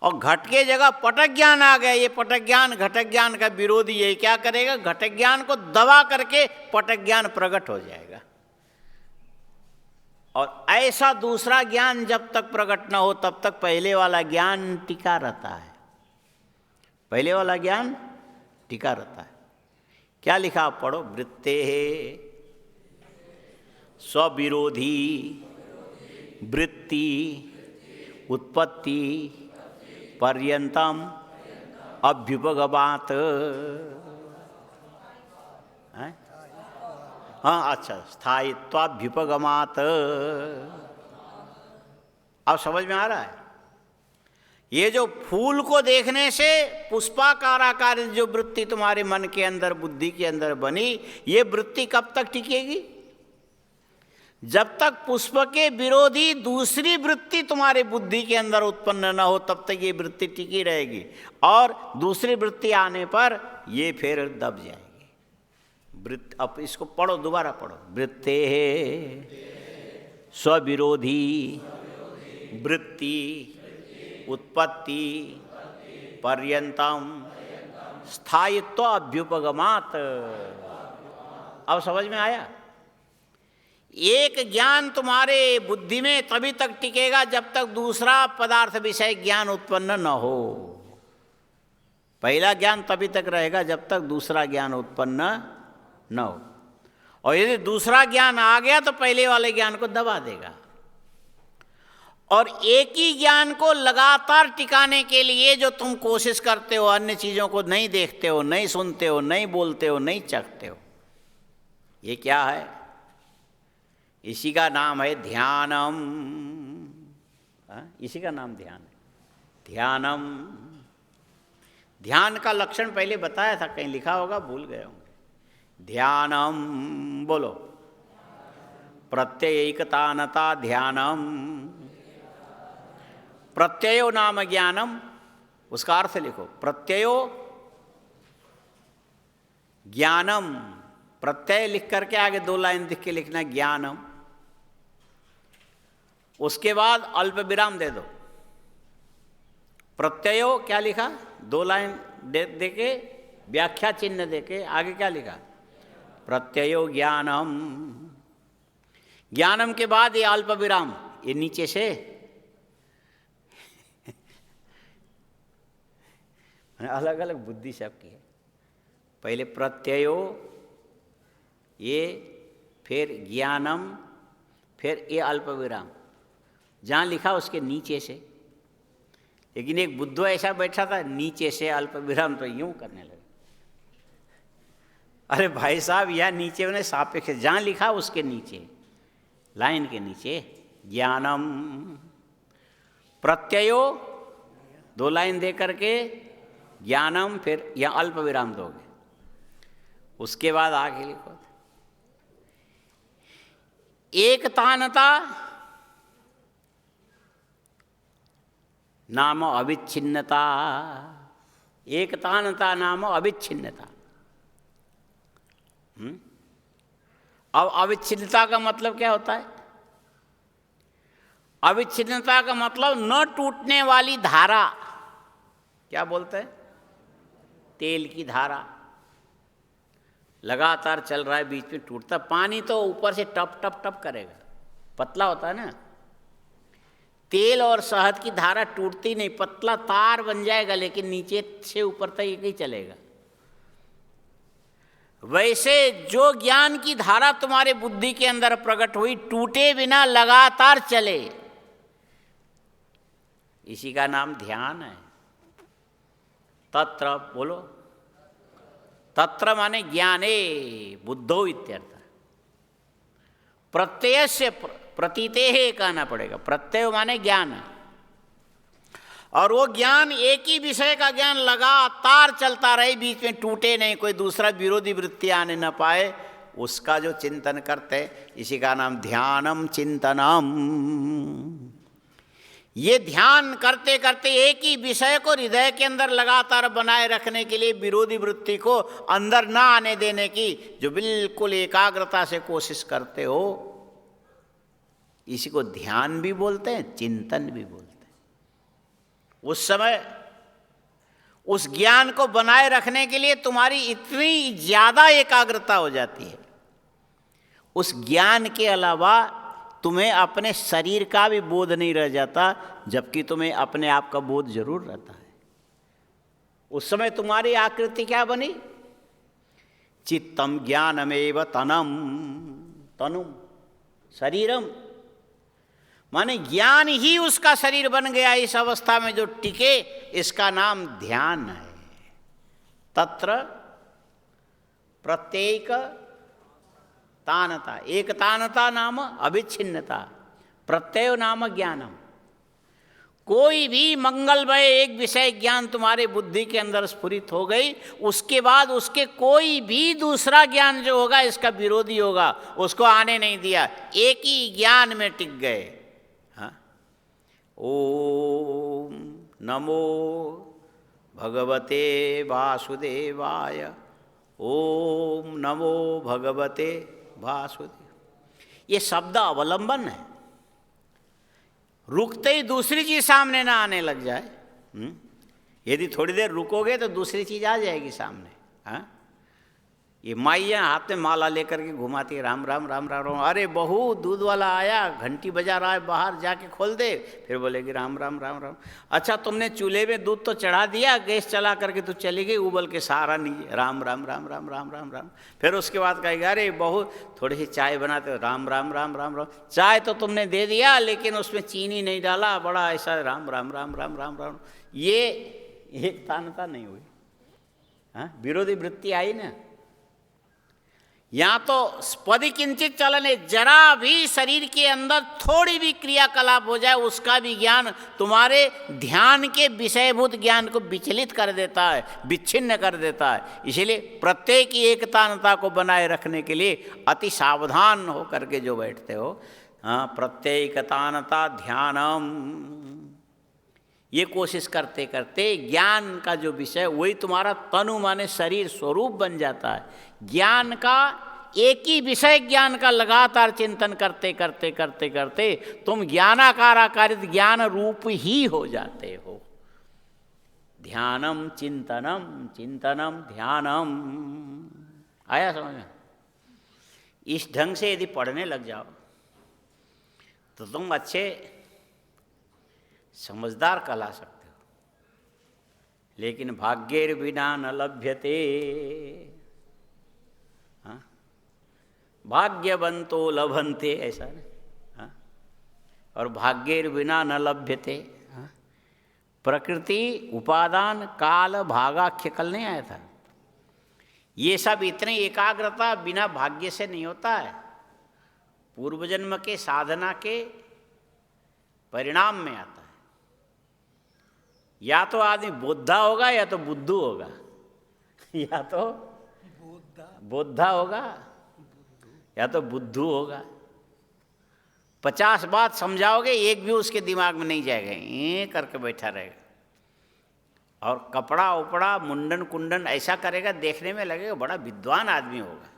और घट के जगह पटक ज्ञान आ गया। ये पटक ज्ञान घटक ज्ञान का विरोधी है। क्या करेगा? घटक ज्ञान को दबा करके पटक ज्ञान प्रकट हो जाएगा। और ऐसा दूसरा ज्ञान जब तक प्रकट न हो तब तक पहले वाला ज्ञान टिका रहता है। पहले वाला ज्ञान टिका रहता है। क्या लिखा आप पढ़ो, वृत्ते स्वविरोधी वृत्ति उत्पत्ति पर्यंतम अभ्युपगमात्। हाँ अच्छा, स्थायित्वाभ्युपगमात्। अब समझ में आ रहा है? ये जो फूल को देखने से पुष्पाकार आकार जो वृत्ति तुम्हारे मन के अंदर बुद्धि के अंदर बनी, ये वृत्ति कब तक टिकेगी? जब तक पुष्प के विरोधी दूसरी वृत्ति तुम्हारे बुद्धि के अंदर उत्पन्न न हो तब तक ये वृत्ति टिकी रहेगी, और दूसरी वृत्ति आने पर ये फिर दब जाएगी। अब इसको पढ़ो, दोबारा पढ़ो, वृत्ते स्वविरोधी वृत्ति उत्पत्ति पर्यंतम स्थायित्व अभ्युपगमात्। अब समझ में आया? एक ज्ञान तुम्हारे बुद्धि में तभी तक टिकेगा जब तक दूसरा पदार्थ विषय ज्ञान उत्पन्न न हो। पहला ज्ञान तभी तक रहेगा जब तक दूसरा ज्ञान उत्पन्न न हो, और यदि दूसरा ज्ञान आ गया तो पहले वाले ज्ञान को दबा देगा। और एक ही ज्ञान को लगातार टिकाने के लिए जो तुम कोशिश करते हो, अन्य चीज़ों को नहीं देखते हो, नहीं सुनते हो, नहीं बोलते हो, नहीं चखते हो, ये क्या है? इसी का नाम है ध्यानम। इसी का नाम ध्यान है, ध्यानम। ध्यान का लक्षण पहले बताया था, कहीं लिखा होगा, भूल गए होंगे। ध्यानम बोलो, प्रत्ययैकतानता ध्यानम। प्रत्ययो नाम ज्ञानम, उसका अर्थ लिखो, प्रत्ययो ज्ञानम। प्रत्यय लिख करके आगे 2 लाइन लिख के लिखना ज्ञानम, उसके बाद अल्प विराम दे दो। प्रत्ययो क्या लिखा? 2 लाइन दे के व्याख्या चिन्ह दे के आगे क्या लिखा? प्रत्ययो ज्ञानम। ज्ञानम के बाद ये अल्प विराम, ये नीचे से अलग अलग बुद्धि सबकी है। पहले प्रत्ययो, ये फिर ज्ञानम, फिर ये अल्प विराम, जहाँ लिखा उसके नीचे से। लेकिन एक बुद्धो ऐसा बैठा था, नीचे से अल्प विराम तो यूं करने लगे। अरे भाई साहब, यह नीचे उन्हें सापेक्ष, जहाँ लिखा उसके नीचे, लाइन के नीचे ज्ञानम। प्रत्ययो 2 लाइन दे करके ज्ञानम, फिर यहाँ अल्प विराम दोगे, उसके बाद आगे लिखो एकतानता नाम अविच्छिन्नता। एकतानता नाम अविच्छिन्नता। अब अविच्छिन्नता का मतलब क्या होता है? अविच्छिन्नता का मतलब न टूटने वाली धारा। क्या बोलते हैं? तेल की धारा लगातार चल रहा है, बीच में टूटता। पानी तो ऊपर से टप टप टप करेगा, पतला होता है ना। तेल और शहद की धारा टूटती नहीं, पतला तार बन जाएगा, लेकिन नीचे से ऊपर तक एक ही चलेगा। वैसे जो ज्ञान की धारा तुम्हारे बुद्धि के अंदर प्रकट हुई, टूटे बिना लगातार चले, इसी का नाम ध्यान है। तत्र बोलो, तत्र माने ज्ञाने बुद्धो इत्यर्थ। प्रत्यय से प्रतीते है कहना पड़ेगा। प्रत्यय माने ज्ञान, और वो ज्ञान एक ही विषय का ज्ञान लगातार चलता रहे, बीच में टूटे नहीं, कोई दूसरा विरोधी वृत्ति आने न पाए, उसका जो चिंतन करते, इसी का नाम ध्यानम चिंतनम। ये ध्यान करते करते एक ही विषय को हृदय के अंदर लगातार बनाए रखने के लिए विरोधी वृत्ति को अंदर ना आने देने की जो बिल्कुल एकाग्रता से कोशिश करते हो, इसी को ध्यान भी बोलते हैं, चिंतन भी बोलते हैं। उस समय उस ज्ञान को बनाए रखने के लिए तुम्हारी इतनी ज़्यादा एकाग्रता हो जाती है, उस ज्ञान के अलावा तुम्हें अपने शरीर का भी बोध नहीं रह जाता, जबकि तुम्हें अपने आप का बोध जरूर रहता है। उस समय तुम्हारी आकृति क्या बनी? चित्तम ज्ञानमेव तनम, तनुम शरीरम, माने ज्ञान ही उसका शरीर बन गया। इस अवस्था में जो टिके, इसका नाम ध्यान है। तत्र प्रत्येक तानता, एक तानता नाम अविच्छिन्नता, प्रत्यय नाम ज्ञानम। कोई भी मंगलमय एक विषय ज्ञान तुम्हारे बुद्धि के अंदर स्फुरित हो गई, उसके बाद उसके कोई भी दूसरा ज्ञान जो होगा इसका विरोधी होगा, उसको आने नहीं दिया, एक ही ज्ञान में टिक गए। हाँ, ओम नमो भगवते वासुदेवाय, ओम नमो भगवते वासुदेव। ये शब्द अवलंबन है, रुकते ही दूसरी चीज सामने ना आने लग जाए। यदि थोड़ी देर रुकोगे तो दूसरी चीज आ जाएगी सामने। हाँ, ये माइयाँ हाथ में माला लेकर के घुमाती है, राम राम राम राम राम। अरे बहू दूध वाला आया, घंटी बजा रहा है, बाहर जाके खोल दे, फिर बोलेगी राम राम राम राम। अच्छा तुमने चूल्हे में दूध तो चढ़ा दिया, गैस चला करके तू चली गई, उबल के सहारा नहीं, राम राम राम राम राम राम राम। फिर उसके बाद कहेगी अरे बहू थोड़ी सी चाय बनाते, राम राम राम राम राम। चाय तो तुमने दे दिया लेकिन उसमें चीनी नहीं डाला, बड़ा ऐसा राम राम राम राम राम राम। ये एक तानता नहीं हुई। हाँ, विरोधी वृत्ति आई ना। यहाँ तो स्पदि किंचित चलन है, जरा भी शरीर के अंदर थोड़ी भी क्रियाकलाप हो जाए, उसका भी ज्ञान तुम्हारे ध्यान के विषयभूत ज्ञान को विचलित कर देता है, विच्छिन्न कर देता है। इसीलिए प्रत्येक एकतानता को बनाए रखने के लिए अति सावधान हो करके जो बैठते हो, हाँ, प्रत्येकतानता ध्यानम, ये कोशिश करते करते ज्ञान का जो विषय वही तुम्हारा तनु माने शरीर स्वरूप बन जाता है। ज्ञान का एक ही विषय ज्ञान का लगातार चिंतन करते करते करते करते तुम ज्ञानाकार आकारित ज्ञान रूप ही हो जाते हो। ध्यानम चिंतनम, चिंतनम ध्यानम। आया समझ में? इस ढंग से यदि पढ़ने लग जाओ तो तुम अच्छे समझदार कहला सकते हो। लेकिन भाग्येर बिना न लभ्यते, हाँ, भाग्यवंतो लभन्ते, ऐसा ना। हाँ, और भाग्येर बिना न लभ्यते। हाँ, प्रकृति उपादान काल भागाख्य कल नहीं आया था। ये सब इतने एकाग्रता बिना भाग्य से नहीं होता है, पूर्व जन्म के साधना के परिणाम में आता है। या तो आदमी बोद्धा होगा या तो बुद्धू होगा, या तो बोद्धा होगा या तो बुद्धू होगा। 50 बात समझाओगे एक भी उसके दिमाग में नहीं जाएगा, ये करके बैठा रहेगा। और कपड़ा उपड़ा मुंडन कुंडन ऐसा करेगा, देखने में लगेगा बड़ा विद्वान आदमी होगा।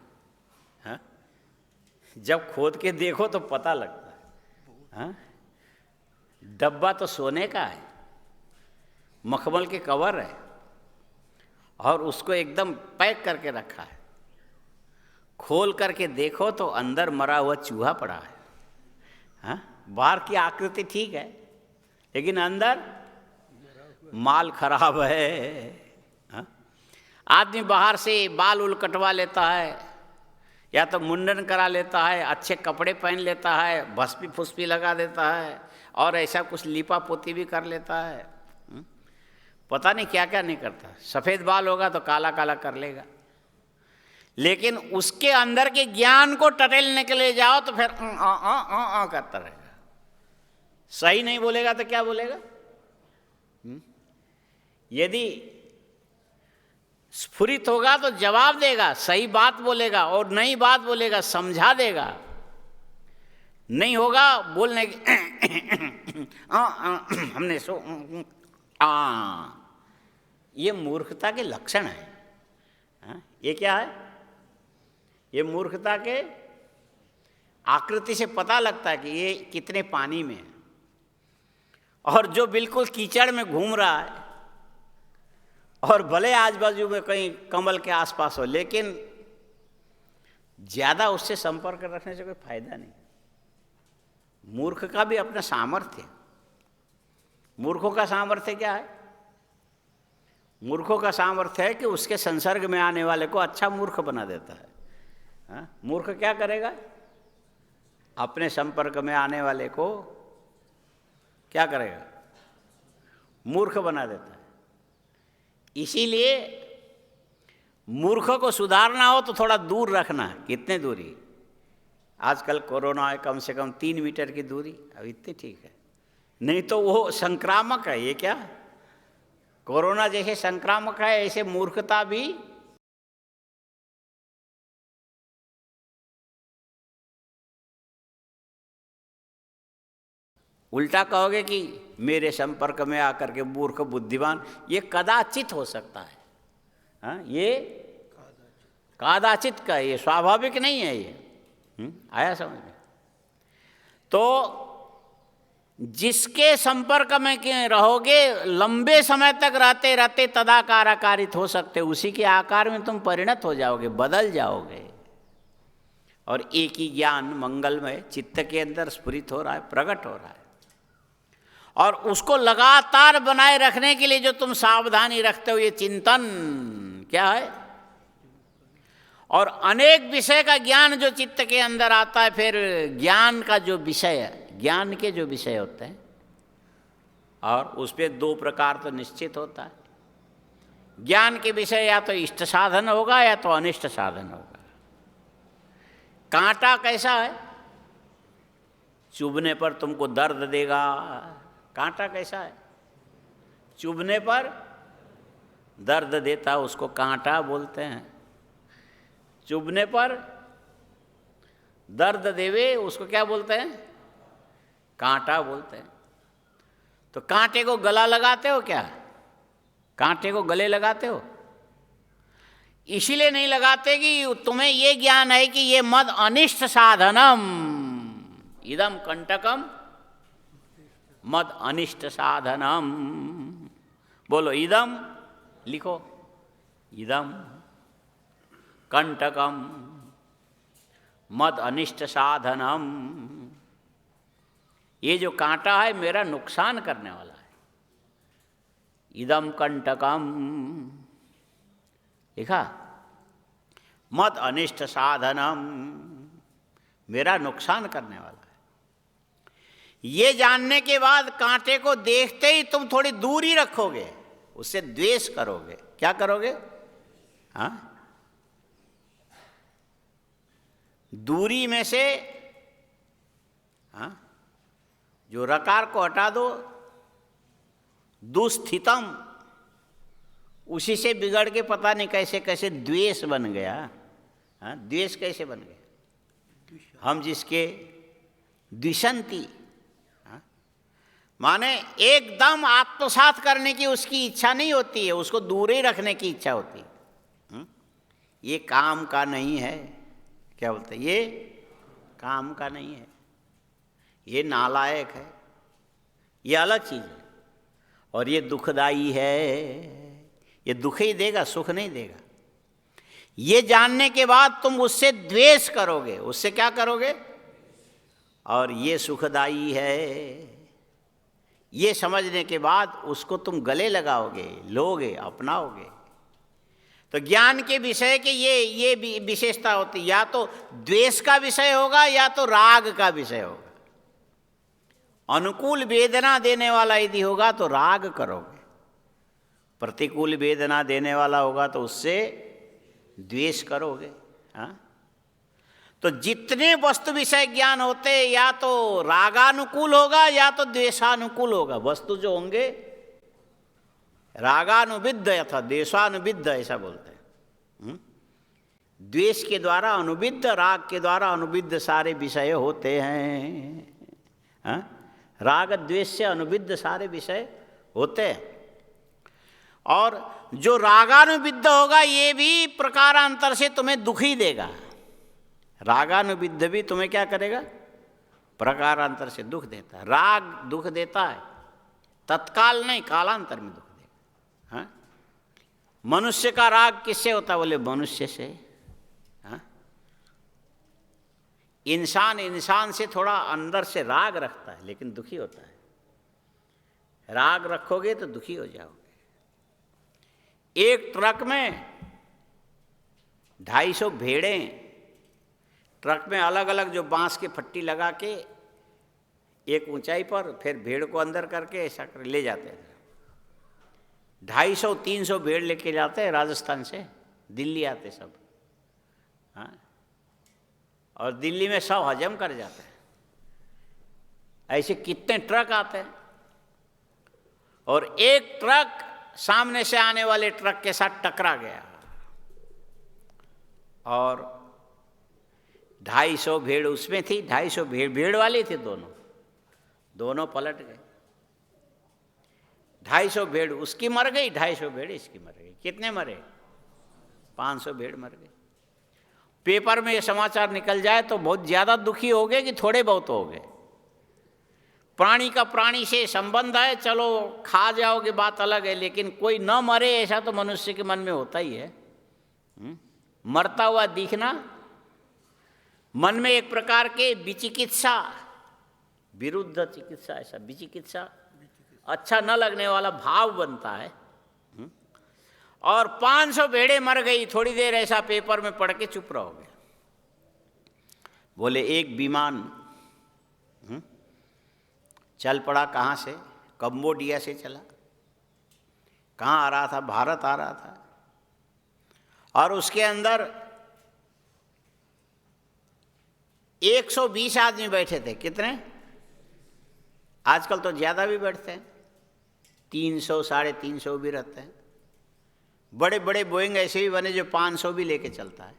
हाँ, जब खोद के देखो तो पता लगता है। हाँ, डब्बा तो सोने का है, मखमल के कवर है और उसको एकदम पैक करके रखा है। खोल करके देखो तो अंदर मरा हुआ चूहा पड़ा है। हाँ, बाहर की आकृति ठीक है लेकिन अंदर माल खराब है। हाँ, आदमी बाहर से बाल उल कटवा लेता है या तो मुंडन करा लेता है, अच्छे कपड़े पहन लेता है, भस्मी फुस्पी लगा देता है और ऐसा कुछ लीपा पोती भी कर लेता है। पता नहीं क्या क्या नहीं करता। सफ़ेद बाल होगा तो काला काला कर लेगा, लेकिन उसके अंदर के ज्ञान को टटेलने के लिए जाओ तो फिर करता रहेगा। सही नहीं बोलेगा तो क्या बोलेगा? यदि स्फुरित होगा तो जवाब देगा, सही बात बोलेगा, और नई बात बोलेगा, समझा देगा। नहीं होगा बोलने हमने ये मूर्खता के लक्षण है। हाँ, ये क्या है? ये मूर्खता के आकृति से पता लगता है कि ये कितने पानी में है। और जो बिल्कुल कीचड़ में घूम रहा है और भले आज बाजू में कहीं कमल के आसपास हो, लेकिन ज़्यादा उससे संपर्क रखने से कोई फायदा नहीं। मूर्ख का भी अपना सामर्थ्य। मूर्खों का सामर्थ्य क्या है? मूर्खों का सामर्थ्य है कि उसके संसर्ग में आने वाले को अच्छा मूर्ख बना देता है। हाँ? मूर्ख क्या करेगा? अपने संपर्क में आने वाले को क्या करेगा? मूर्ख बना देता है। इसीलिए मूर्ख को सुधारना हो तो थोड़ा दूर रखना। कितने दूरी? आजकल कोरोना है, कम से कम 3 मीटर की दूरी, अब इतनी ठीक है, नहीं तो वो संक्रामक है। ये क्या, कोरोना जैसे संक्रामक है ऐसे मूर्खता भी उल्टा कहोगे कि मेरे संपर्क में आकर के मूर्ख बुद्धिमान, ये कदाचित हो सकता है। हाँ, ये कदाचित का, ये स्वाभाविक नहीं है। ये आया समझ में? तो जिसके संपर्क में रहोगे लंबे समय तक रहते रहते तदाकार आकारित हो सकते, उसी के आकार में तुम परिणत हो जाओगे, बदल जाओगे। और एक ही ज्ञान मंगलमय चित्त के अंदर स्फुरित हो रहा है, प्रकट हो रहा है। और उसको लगातार बनाए रखने के लिए जो तुम सावधानी रखते हो, ये चिंतन क्या है? और अनेक विषय का ज्ञान जो चित्त के अंदर आता है, फिर ज्ञान का जो विषय है, ज्ञान के जो विषय होते हैं, और उस पर 2 प्रकार तो निश्चित होता है। ज्ञान के विषय या तो इष्ट साधन होगा या तो अनिष्ट साधन होगा। कांटा कैसा है? चुभने पर तुमको दर्द देगा। कांटा कैसा है? चुभने पर दर्द देता, उसको कांटा बोलते हैं। चुभने पर दर्द देवे, उसको क्या बोलते हैं? कांटा बोलते हैं। तो कांटे को गला लगाते हो क्या? कांटे को गले लगाते हो? इसीलिए नहीं लगाते कि तुम्हें ये ज्ञान है कि ये मद अनिष्ट साधनम, इदम कंटकम मद अनिष्ट साधनम। बोलो इदम, लिखो, इदम कंटकम मद अनिष्ट साधनम। ये जो कांटा है मेरा नुकसान करने वाला है। इदम कंटकम, लिखा, मद अनिष्ट साधनम, मेरा नुकसान करने वाला है। ये जानने के बाद कांटे को देखते ही तुम थोड़ी दूरी रखोगे, उससे द्वेष करोगे। क्या करोगे? हाँ, दूरी में से हाँ, जो रकार को हटा दो, दुस्थितम, उसी से बिगड़ के पता नहीं कैसे कैसे द्वेष बन गया। हाँ, द्वेष कैसे बन गया? हम जिसके द्विषंती, माने एकदम आत्मसात करने की उसकी इच्छा नहीं होती है, उसको दूर ही रखने की इच्छा होती है। ये काम का नहीं है। क्या बोलते हैं? ये काम का नहीं है, ये नालायक है, ये अलग चीज़ है, और ये दुखदाई है, ये दुख ही देगा, सुख नहीं देगा। ये जानने के बाद तुम उससे द्वेष करोगे, उससे क्या करोगे? और ये सुखदाई है, ये समझने के बाद उसको तुम गले लगाओगे, लोगे, अपनाओगे। तो ज्ञान के विषय के ये विशेषता होती, या तो द्वेष का विषय होगा या तो राग का विषय होगा। अनुकूल वेदना देने वाला यदि होगा तो राग करोगे, प्रतिकूल वेदना देने वाला होगा तो उससे द्वेष करोगे। हाँ, तो जितने वस्तु विषय ज्ञान होते या तो रागानुकूल होगा या तो द्वेषानुकूल होगा। वस्तु जो होंगे रागानुविद्ध अथवा द्वेषानुविद्ध ऐसा बोलते हैं। द्वेष के द्वारा अनुविद्ध, राग के द्वारा अनुविद्ध सारे विषय होते हैं। हाँ? राग द्वेष से अनुविद्ध सारे विषय होते हैं। और जो रागानुविद्ध होगा ये भी प्रकारांतर से तुम्हें दुख ही देगा। रागानुविद्ध भी तुम्हें क्या करेगा? प्रकारांतर से दुख देता है। राग दुख देता है, तत्काल नहीं, कालांतर में दुख देगा। हाँ? मनुष्य का राग किससे होता है? बोले मनुष्य से। हाँ? इंसान इंसान से थोड़ा अंदर से राग रखता है लेकिन दुखी होता है। राग रखोगे तो दुखी हो जाओगे। एक ट्रक में 250 भेड़ें, ट्रक में अलग अलग जो बांस की फट्टी लगा के एक ऊंचाई पर, फिर भेड़ को अंदर करके ऐसा कर ले जाते हैं। 250-300 भेड़ लेके जाते हैं राजस्थान से, दिल्ली आते सब। हाँ, और दिल्ली में सब हजम कर जाते हैं। ऐसे कितने ट्रक आते हैं, और एक ट्रक सामने से आने वाले ट्रक के साथ टकरा गया और 250 भेड़ उसमें थी, 250 भेड़ वाली थी, दोनों पलट गए। 250 भेड़ उसकी मर गई, 250 भेड़ इसकी मर गई। कितने मरे? 500 भेड़ मर गई। पेपर में ये समाचार निकल जाए तो बहुत ज़्यादा दुखी हो गए कि थोड़े बहुत हो गए। प्राणी का प्राणी से संबंध है, चलो खा जाओगे बात अलग है, लेकिन कोई न मरे ऐसा तो मनुष्य के मन में होता ही है। मरता हुआ दिखना, मन में एक प्रकार के विचिकित्सा, विरुद्ध चिकित्सा, ऐसा विचिकित्सा, अच्छा न लगने वाला भाव बनता है। और 500 भेड़ें मर गई। थोड़ी देर ऐसा पेपर में पढ़ के चुप रहोगे। बोले एक विमान चल पड़ा। कहाँ से? कंबोडिया से चला। कहाँ आ रहा था? भारत आ रहा था। और उसके अंदर 120 आदमी बैठे थे। कितने? आजकल तो ज़्यादा भी बैठते हैं, 300, 350 भी रहते हैं। बड़े बड़े बोइंग ऐसे भी बने जो 500 भी लेके चलता है।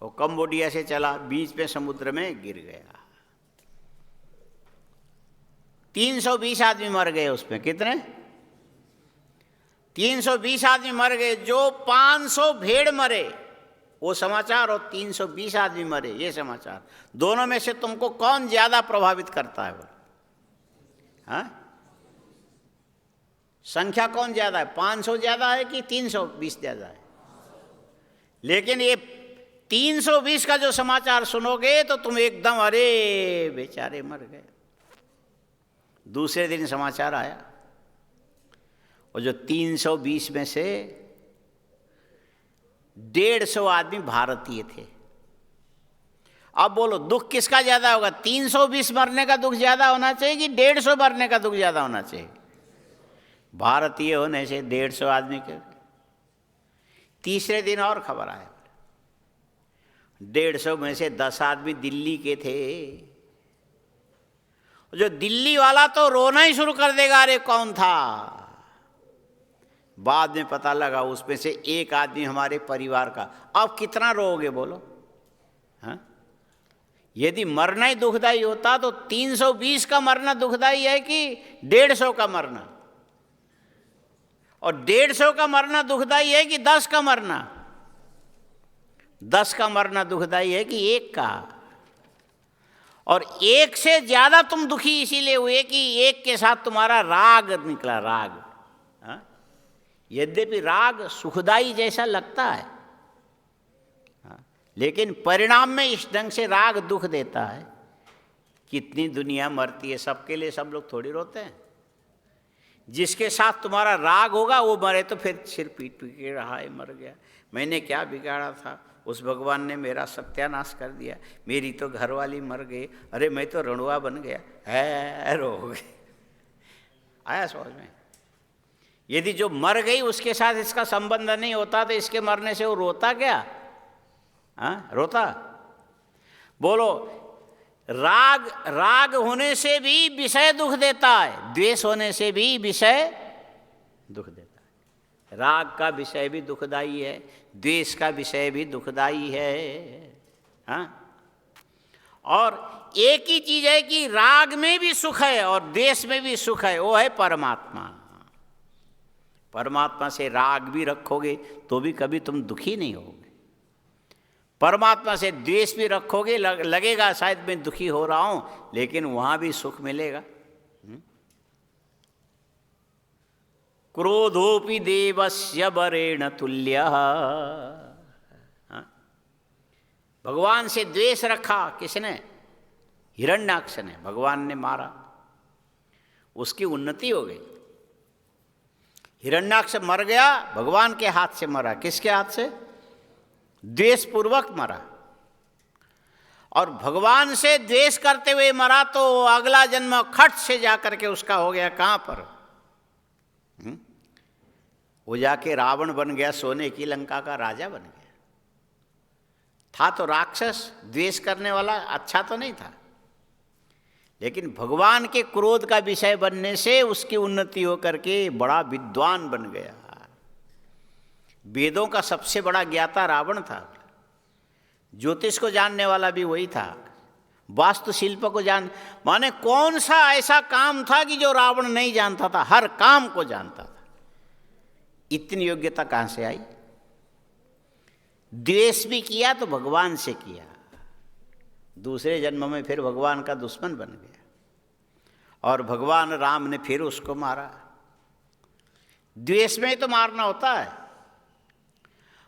वो कंबोडिया से चला, बीच में समुद्र में गिर गया। 320 आदमी मर गए उसमें। कितने? 320 आदमी मर गए। जो 500 भेड़ मरे वो समाचार, और 320 आदमी मरे ये समाचार, दोनों में से तुमको कौन ज्यादा प्रभावित करता है? हाँ, संख्या कौन ज्यादा है? 500 ज्यादा है कि 320 ज्यादा है? लेकिन ये 320 का जो समाचार सुनोगे तो तुम एकदम, अरे बेचारे मर गए। दूसरे दिन समाचार आया, और जो 320 में से 150 आदमी भारतीय थे। अब बोलो दुख किसका ज्यादा होगा? 320 मरने का दुख ज्यादा होना चाहिए कि 150 मरने का दुख ज्यादा होना चाहिए? भारतीय होने से 150 आदमी के। तीसरे दिन और खबर आया, 150 में से 10 आदमी दिल्ली के थे। जो दिल्ली वाला तो रोना ही शुरू कर देगा, अरे कौन था। बाद में पता लगा उसमें से एक आदमी हमारे परिवार का। अब कितना रोओगे बोलो? हाँ, यदि मरना ही दुखदाई होता तो 320 का मरना दुखदाई है कि 150 का मरना? और 150 का मरना दुखदाई है कि 10 का मरना? 10 का मरना दुखदाई है कि 1 का? और 1 से ज्यादा तुम दुखी इसीलिए हुए कि 1 के साथ तुम्हारा राग निकला, राग। यद्यपि राग सुखदाई जैसा लगता है, लेकिन परिणाम में इस ढंग से राग दुख देता है। कितनी दुनिया मरती है, सबके लिए सब लोग थोड़ी रोते हैं। जिसके साथ तुम्हारा राग होगा वो मरे तो फिर सिर पीट पीट के रहा है, मर गया, मैंने क्या बिगाड़ा था, उस भगवान ने मेरा सत्यानाश कर दिया, मेरी तो घरवाली मर गई, अरे मैं तो रणुआ बन गया है, रो गए। आया समझ में? यदि जो मर गई उसके साथ इसका संबंध नहीं होता तो इसके मरने से वो रोता क्या? हाँ, रोता? बोलो, राग राग होने से भी विषय दुख देता है, द्वेष होने से भी विषय दुख देता है। राग का विषय भी दुखदाई है, द्वेष का विषय भी दुखदाई है। हाँ, और एक ही चीज है कि राग में भी सुख है और द्वेष में भी सुख है, वो है परमात्मा। परमात्मा से राग भी रखोगे तो भी कभी तुम दुखी नहीं होगे। परमात्मा से द्वेष भी रखोगे, लगेगा शायद मैं दुखी हो रहा हूं, लेकिन वहां भी सुख मिलेगा। क्रोधोपि देवस्य वरेण तुल्यः। भगवान से द्वेष रखा किसने? हिरण्याक्ष ने। भगवान ने मारा, उसकी उन्नति हो गई। हिरण्याक्ष मर गया, भगवान के हाथ से मरा। किसके हाथ से? द्वेष पूर्वक मरा। और भगवान से द्वेष करते हुए मरा तो अगला जन्म खट से जाकर के उसका हो गया कहाँ पर? वो जाके रावण बन गया, सोने की लंका का राजा बन गया। था तो राक्षस, द्वेष करने वाला, अच्छा तो नहीं था, लेकिन भगवान के क्रोध का विषय बनने से उसकी उन्नति होकर के बड़ा विद्वान बन गया। वेदों का सबसे बड़ा ज्ञाता रावण था। ज्योतिष को जानने वाला भी वही था। वास्तुशिल्प को माने कौन सा ऐसा काम था कि जो रावण नहीं जानता था? हर काम को जानता था। इतनी योग्यता कहाँ से आई? द्वेष भी किया तो भगवान से किया। दूसरे जन्म में फिर भगवान का दुश्मन बन गया और भगवान राम ने फिर उसको मारा। द्वेष में ही तो मारना होता है।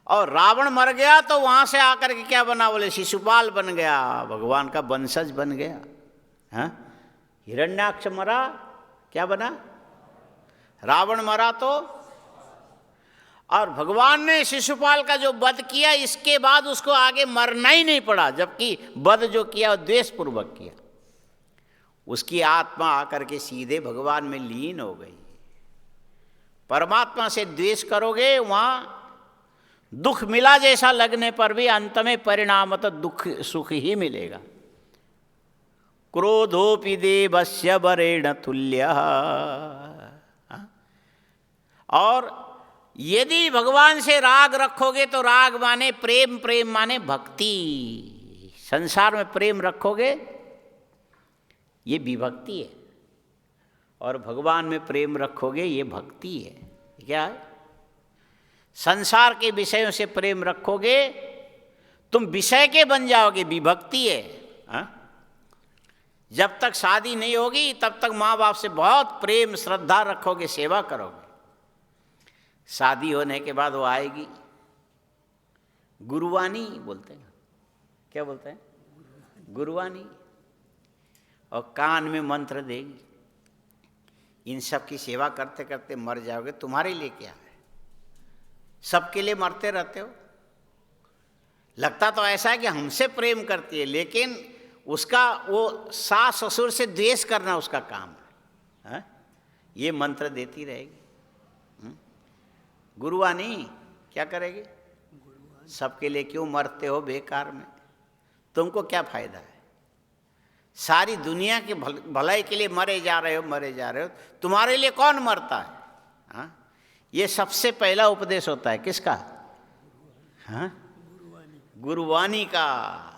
और रावण मर गया तो वहां से आकर के क्या बना? बोले शिशुपाल बन गया, भगवान का वंशज बन गया। हाँ, हिरण्याक्ष मरा, क्या बना? रावण मरा तो, और भगवान ने शिशुपाल का जो वध किया, इसके बाद उसको आगे मरना ही नहीं पड़ा, जबकि वध जो किया वो द्वेष पूर्वक किया। उसकी आत्मा आकर के सीधे भगवान में लीन हो गई। परमात्मा से द्वेष करोगे, वहां दुख मिला जैसा लगने पर भी अंत में परिणाम तो दुख सुख ही मिलेगा। क्रोधोपि देवस्य वरेण तुल्य। और यदि भगवान से राग रखोगे तो राग माने प्रेम, प्रेम माने भक्ति। संसार में प्रेम रखोगे ये विभक्ति है, और भगवान में प्रेम रखोगे ये भक्ति है। क्या है? संसार के विषयों से प्रेम रखोगे तुम विषय के बन जाओगे, विभक्ति है। हा? जब तक शादी नहीं होगी तब तक माँ बाप से बहुत प्रेम श्रद्धा रखोगे, सेवा करोगे। शादी होने के बाद वो आएगी, गुरुवानी बोलते हैं। क्या बोलते हैं? गुरुवानी। और कान में मंत्र देगी। इन सब की सेवा करते करते मर जाओगे। तुम्हारे लिए क्या है? सबके लिए मरते रहते हो। लगता तो ऐसा है कि हमसे प्रेम करती है, लेकिन उसका वो सास ससुर से द्वेष करना उसका काम है। हा? ये मंत्र देती रहेगी। गुरुवानी क्या करेगी? सबके लिए क्यों मरते हो बेकार में? तुमको क्या फायदा है? सारी दुनिया के भलाई के लिए मरे जा रहे हो, मरे जा रहे हो। तुम्हारे लिए कौन मरता है? हाँ, ये सबसे पहला उपदेश होता है किसका? हाँ, गुरुवानी का।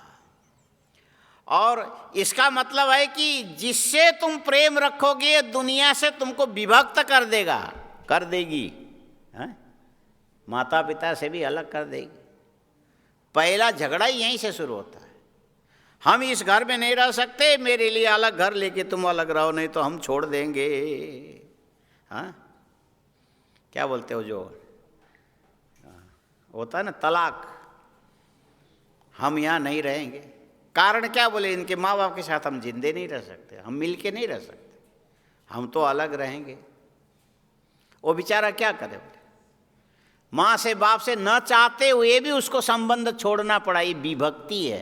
और इसका मतलब है कि जिससे तुम प्रेम रखोगे दुनिया से तुमको विभक्त कर देगा, कर देगी। हाँ? माता पिता से भी अलग कर देगी। पहला झगड़ा ही यहीं से शुरू होता है। हम इस घर में नहीं रह सकते, मेरे लिए अलग घर लेके तुम अलग रहो, नहीं तो हम छोड़ देंगे। हाँ, क्या बोलते हो जो होता है ना, तलाक। हम यहाँ नहीं रहेंगे। कारण क्या? बोले इनके माँ बाप के साथ हम जिंदे नहीं रह सकते, हम मिल के नहीं रह सकते, हम तो अलग रहेंगे। वो बेचारा क्या करे? बोले माँ से बाप से न चाहते हुए भी उसको संबंध छोड़ना पड़ा। ये विभक्ति है।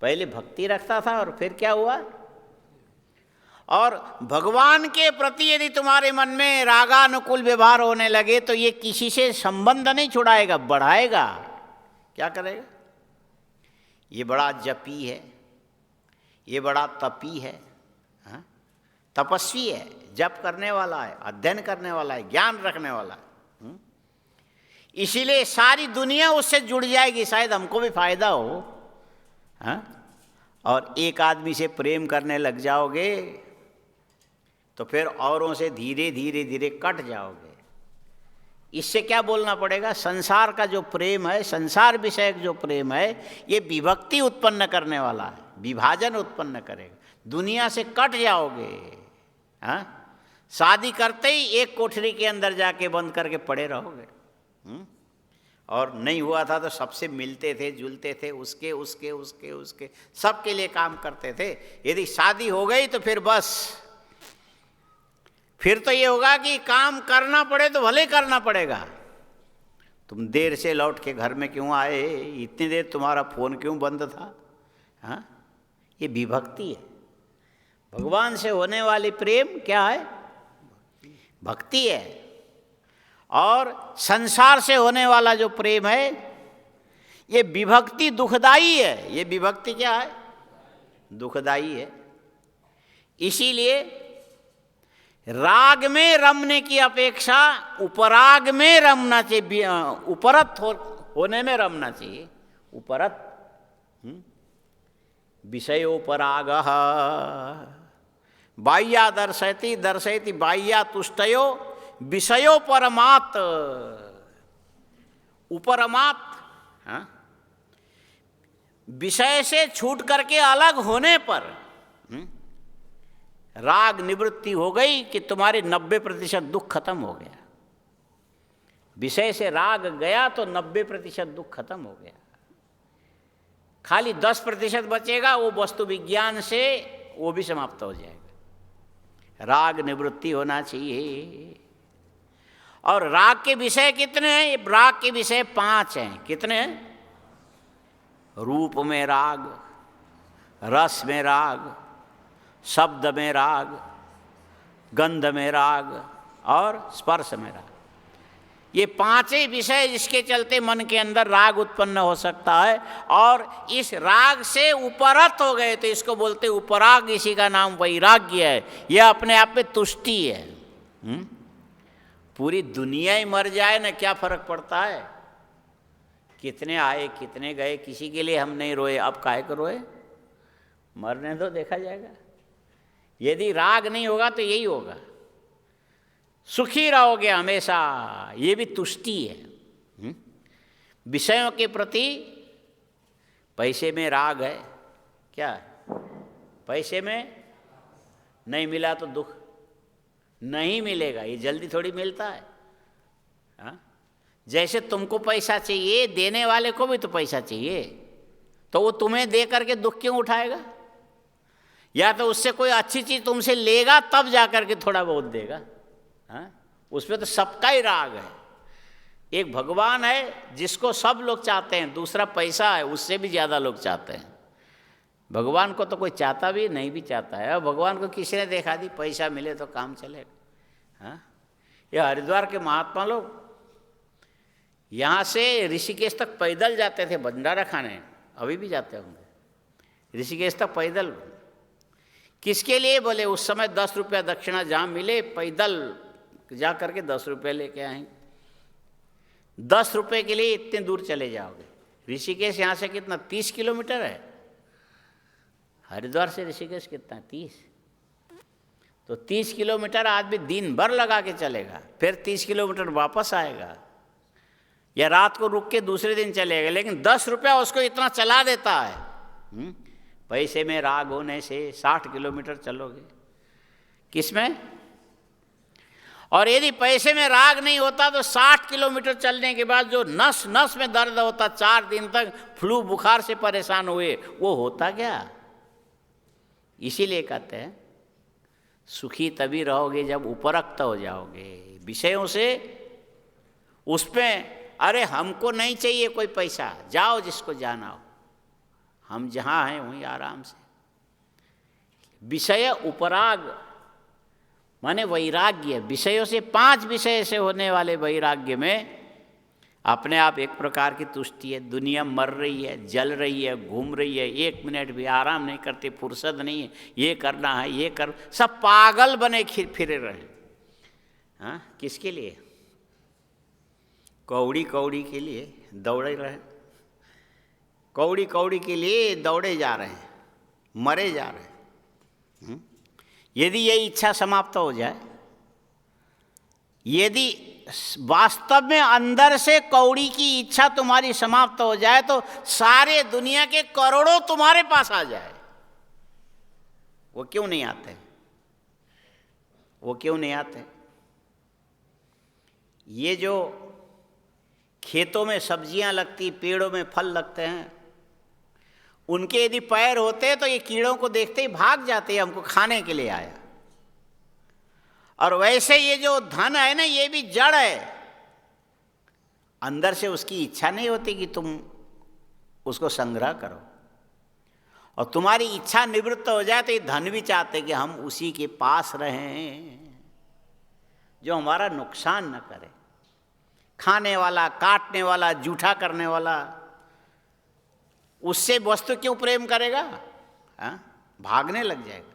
पहले भक्ति रखता था और फिर क्या हुआ? और भगवान के प्रति यदि तुम्हारे मन में रागानुकूल व्यवहार होने लगे तो ये किसी से संबंध नहीं छुड़ाएगा, बढ़ाएगा। क्या करेगा? ये बड़ा जपी है, ये बड़ा तपी है, हाँ? तपस्वी है, जप करने वाला है, अध्ययन करने वाला है, ज्ञान रखने वाला है। इसीलिए सारी दुनिया उससे जुड़ जाएगी, शायद हमको भी फायदा हो। हाँ? और एक आदमी से प्रेम करने लग जाओगे तो फिर औरों से धीरे धीरे धीरे कट जाओगे। इससे क्या बोलना पड़ेगा? संसार का जो प्रेम है, संसार विषयक जो प्रेम है, ये विभक्ति उत्पन्न करने वाला है, विभाजन उत्पन्न करेगा। दुनिया से कट जाओगे। हाँ, शादी करते ही एक कोठरी के अंदर जाके बंद करके पड़े रहोगे। और नहीं हुआ था तो सबसे मिलते थे, जुलते थे, उसके उसके उसके उसके सबके लिए काम करते थे। यदि शादी हो गई तो फिर बस, फिर तो ये होगा कि काम करना पड़े तो भले करना पड़ेगा। तुम देर से लौट के घर में क्यों आए, इतनी देर तुम्हारा फोन क्यों बंद था? हाँ, ये विभक्ति है। भगवान से होने वाली प्रेम क्या है? भक्ति है। और संसार से होने वाला जो प्रेम है ये विभक्ति दुखदाई है। ये विभक्ति क्या है? दुखदाई है। इसीलिए राग में रमने की अपेक्षा उपराग में रमना चाहिए, उपरत होने में रमना चाहिए। उपरत, विषयोपरागः बाह्या दर्शयति दर्शयति बाह्या तुष्टयो विषयो परमात्। उपरमात्, विषय से छूट करके अलग होने पर राग निवृत्ति हो गई कि तुम्हारे 90% दुख खत्म हो गया। विषय से राग गया तो 90% दुख खत्म हो गया। खाली 10% बचेगा, वो वस्तु विज्ञान से वो भी समाप्त हो जाएगा। राग निवृत्ति होना चाहिए। और राग के विषय कितने हैं? राग के विषय 5 हैं। कितने हैं? रूप में राग, रस में राग, शब्द में राग, गंध में राग और स्पर्श में राग। ये 5 ही विषय जिसके चलते मन के अंदर राग उत्पन्न हो सकता है। और इस राग से उपरत हो गए तो इसको बोलते उपराग। इसी का नाम वैराग्य है। यह अपने आप में तुष्टि है। पूरी दुनिया ही मर जाए ना, क्या फर्क पड़ता है? कितने आए कितने गए, किसी के लिए हम नहीं रोए। अब काहे को रोए? मरने दो, देखा जाएगा। यदि राग नहीं होगा तो यही होगा, सुखी रहोगे हमेशा। ये भी तुष्टि है। विषयों के प्रति पैसे में राग है क्या? पैसे में नहीं मिला तो दुख, नहीं मिलेगा, ये जल्दी थोड़ी मिलता है। हाँ? जैसे तुमको पैसा चाहिए, देने वाले को भी तो पैसा चाहिए, तो वो तुम्हें दे करके दुख क्यों उठाएगा? या तो उससे कोई अच्छी चीज़ तुमसे लेगा तब जा करके थोड़ा बहुत देगा। हाँ? उसमें तो सबका ही राग है। एक भगवान है जिसको सब लोग चाहते हैं, दूसरा पैसा है उससे भी ज़्यादा लोग चाहते हैं। भगवान को तो कोई चाहता भी नहीं भी चाहता है। और भगवान को किसी ने देखा दी, पैसा मिले तो काम चलेगा। हाँ? ये हरिद्वार के महात्मा लोग यहाँ से ऋषिकेश तक पैदल जाते थे भंडारा खाने, अभी भी जाते होंगे ऋषिकेश तक पैदल। किसके लिए? बोले उस समय 10 रुपया दक्षिणा जहाँ मिले पैदल जा करके 10 रुपये लेके आएंगे। 10 रुपये के लिए इतने दूर चले जाओगे। ऋषिकेश यहाँ से कितना? 30 किलोमीटर है। हरिद्वार से ऋषिकेश कितना? 30। तो 30 किलोमीटर आदमी दिन भर लगा के चलेगा, फिर 30 किलोमीटर वापस आएगा, या रात को रुक के दूसरे दिन चलेगा। लेकिन 10 रुपया उसको इतना चला देता है। पैसे में राग होने से 60 किलोमीटर चलोगे। किसमें? और यदि पैसे में राग नहीं होता तो 60 किलोमीटर चलने के बाद जो नस नस में दर्द होता, 4 दिन तक फ्लू बुखार से परेशान हुए, वो होता क्या? इसीलिए कहते हैं सुखी तभी रहोगे जब उपरक्त हो जाओगे विषयों से। उसमें अरे हमको नहीं चाहिए कोई पैसा, जाओ जिसको जाना हो, हम जहाँ हैं वहीं आराम से। विषय उपराग माने वैराग्य। विषयों से 5 विषय से होने वाले वैराग्य में अपने आप एक प्रकार की तुष्टि है। दुनिया मर रही है, जल रही है, घूम रही है, 1 मिनट भी आराम नहीं करते, फुर्सत नहीं है, ये करना है, ये कर, सब पागल बने फिरे रहे। हाँ? किसके लिए? कौड़ी कौड़ी के लिए दौड़े रहे, कौड़ी कौड़ी के लिए दौड़े जा रहे हैं, मरे जा रहे हैं। यदि ये इच्छा समाप्त हो जाए, यदि वास्तव में अंदर से कौड़ी की इच्छा तुम्हारी समाप्त हो जाए तो सारे दुनिया के करोड़ों तुम्हारे पास आ जाए, वो क्यों नहीं आते? वो क्यों नहीं आते? ये जो खेतों में सब्जियां लगती, पेड़ों में फल लगते हैं, उनके यदि पैर होते तो ये कीड़ों को देखते ही भाग जाते, हमको खाने के लिए आया। और वैसे ये जो धन है ना, ये भी जड़ है, अंदर से उसकी इच्छा नहीं होती कि तुम उसको संग्रह करो, और तुम्हारी इच्छा निवृत्त हो जाए तो ये धन भी चाहते कि हम उसी के पास रहें जो हमारा नुकसान न करे। खाने वाला, काटने वाला, जूठा करने वाला, उससे वस्तु क्यों प्रेम करेगा? भागने लग जाएगा।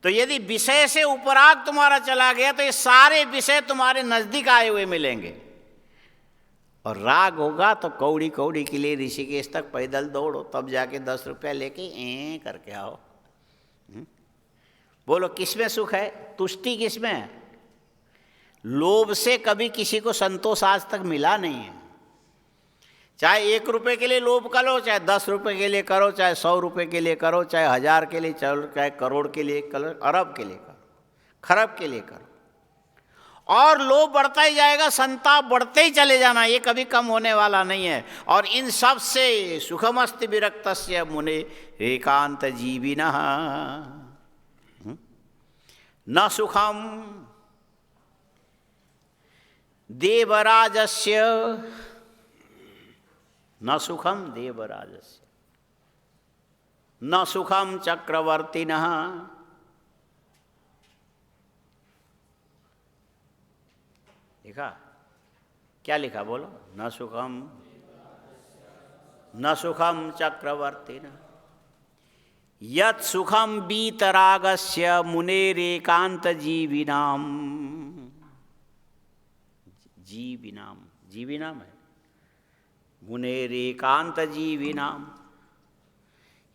तो यदि विषय से उपराग तुम्हारा चला गया तो ये सारे विषय तुम्हारे नजदीक आए हुए मिलेंगे। और राग होगा तो कौड़ी कौड़ी के लिए ऋषिकेश तक पैदल दौड़ो, तब जाके 10 रुपया लेके करके आओ। बोलो किसमें सुख है? तुष्टि किसमें है? लोभ से कभी किसी को संतोष आज तक मिला नहीं है। चाहे 1 रुपये के लिए लोभ करो, चाहे 10 रुपये के लिए करो, चाहे 100 रुपये के लिए करो, चाहे 1000 के लिए चलो, चाहे करोड़ के लिए करो, अरब के लिए करो, खरब के लिए करो, और लोभ बढ़ता ही जाएगा, संताप बढ़ते ही चले जाना, ये कभी कम होने वाला नहीं है। और इन सब से सुखमस्ति विरक्तस्य मुने एकांत जीविनः न सुखम देवराजस्य, न सुखम देवराजस्य, न सुखम चक्रवर्तिनः। लिखा क्या लिखा? बोलो। न सुखम चक्रवर्तिनः यत् सुखम वीतरागस्य मुनेरेकांत जीविनाम। जीविनाम है, मुनेरेकांत जीविनाम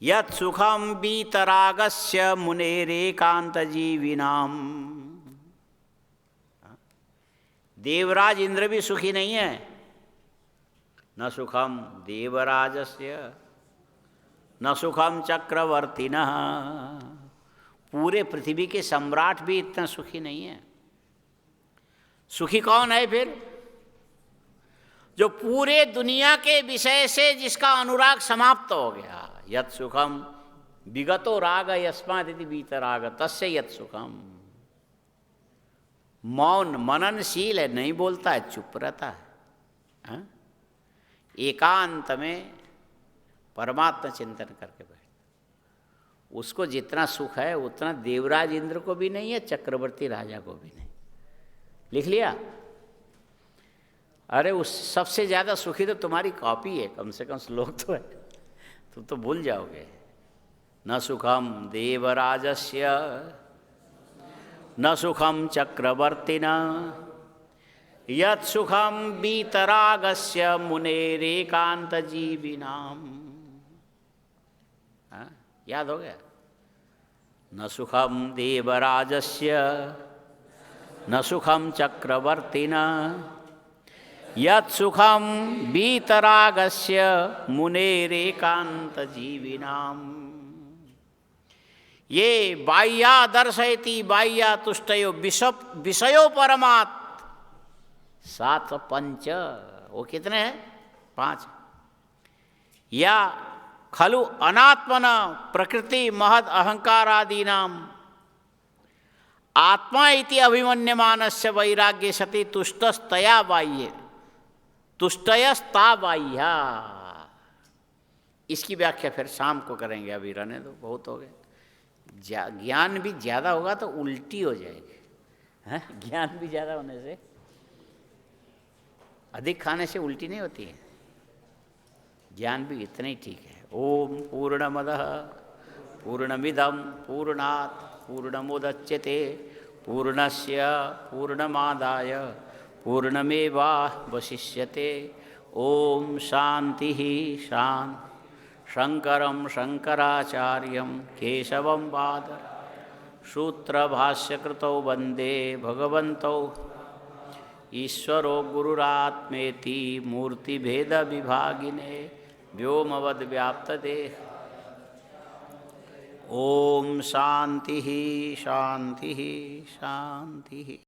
यत् सुखम वीतरागस्य मुनेरेकांत जीविनाम। देवराज इंद्र भी सुखी नहीं है। न सुखम देवराजस्य न सुखम चक्रवर्तिनः। पूरे पृथ्वी के सम्राट भी इतना सुखी नहीं है। सुखी कौन है फिर? जो पूरे दुनिया के विषय से जिसका अनुराग समाप्त हो गया। यत् सुखम विगतो राग यस्मादिति वीतराग तस्य यत् सुखम। मौन मननशील है, नहीं बोलता है, चुप रहता है, एकांत में परमात्मा चिंतन करके बैठ। उसको जितना सुख है उतना देवराज इंद्र को भी नहीं है, चक्रवर्ती राजा को भी नहीं। लिख लिया? अरे उस सबसे ज़्यादा सुखी तो तुम्हारी कॉपी है, कम से कम श्लोक तो है, तुम तो भूल जाओगे। न सुखम देवराजस्य न सुखम चक्रवर्तिनः यत् सुखम वीतरागस्य मुनेरेकांत जीविनाम। याद हो गया? न सुखम देवराजस्य न सुखम चक्रवर्तिनः यत् सुखम वीतरागस्य मुनेरेकांत जीविनाम। ये बाह्या दर्शयति बाह्या तुष्टयो विषयो परमात् 705। वो कितने हैं? 5। या खलु अनात्मन प्रकृति महद अहंकारादीनाम आत्मा इति अभिमन्यमानस्य वैराग्य सति तुष्टस्तया बाह्य तुष्टयस्ता बाह्या। इसकी व्याख्या फिर शाम को करेंगे, अभी रहने दो, बहुत हो गए। ज्ञान भी ज़्यादा होगा तो उल्टी हो जाएगी। ज्ञान भी ज़्यादा होने से, अधिक खाने से उल्टी नहीं होती है। ज्ञान भी इतना ही ठीक है। ओम पूर्णमदः पूर्णमिदं पूर्णात् पूर्णमुदच्यते पूर्णस्य पूर्णमादाय पूर्णमेवावशिष्यते। ओम शांति शांति। शंकरं शंकराचार्यं केशवं वादर सूत्रभाष्यकृतौ वंदे भगवन्तौ ईश्वरो गुरुरात्मेति मूर्तिभेद विभागिने व्योमवद्व्याप्तदेह। ओम शांति शांति शांति।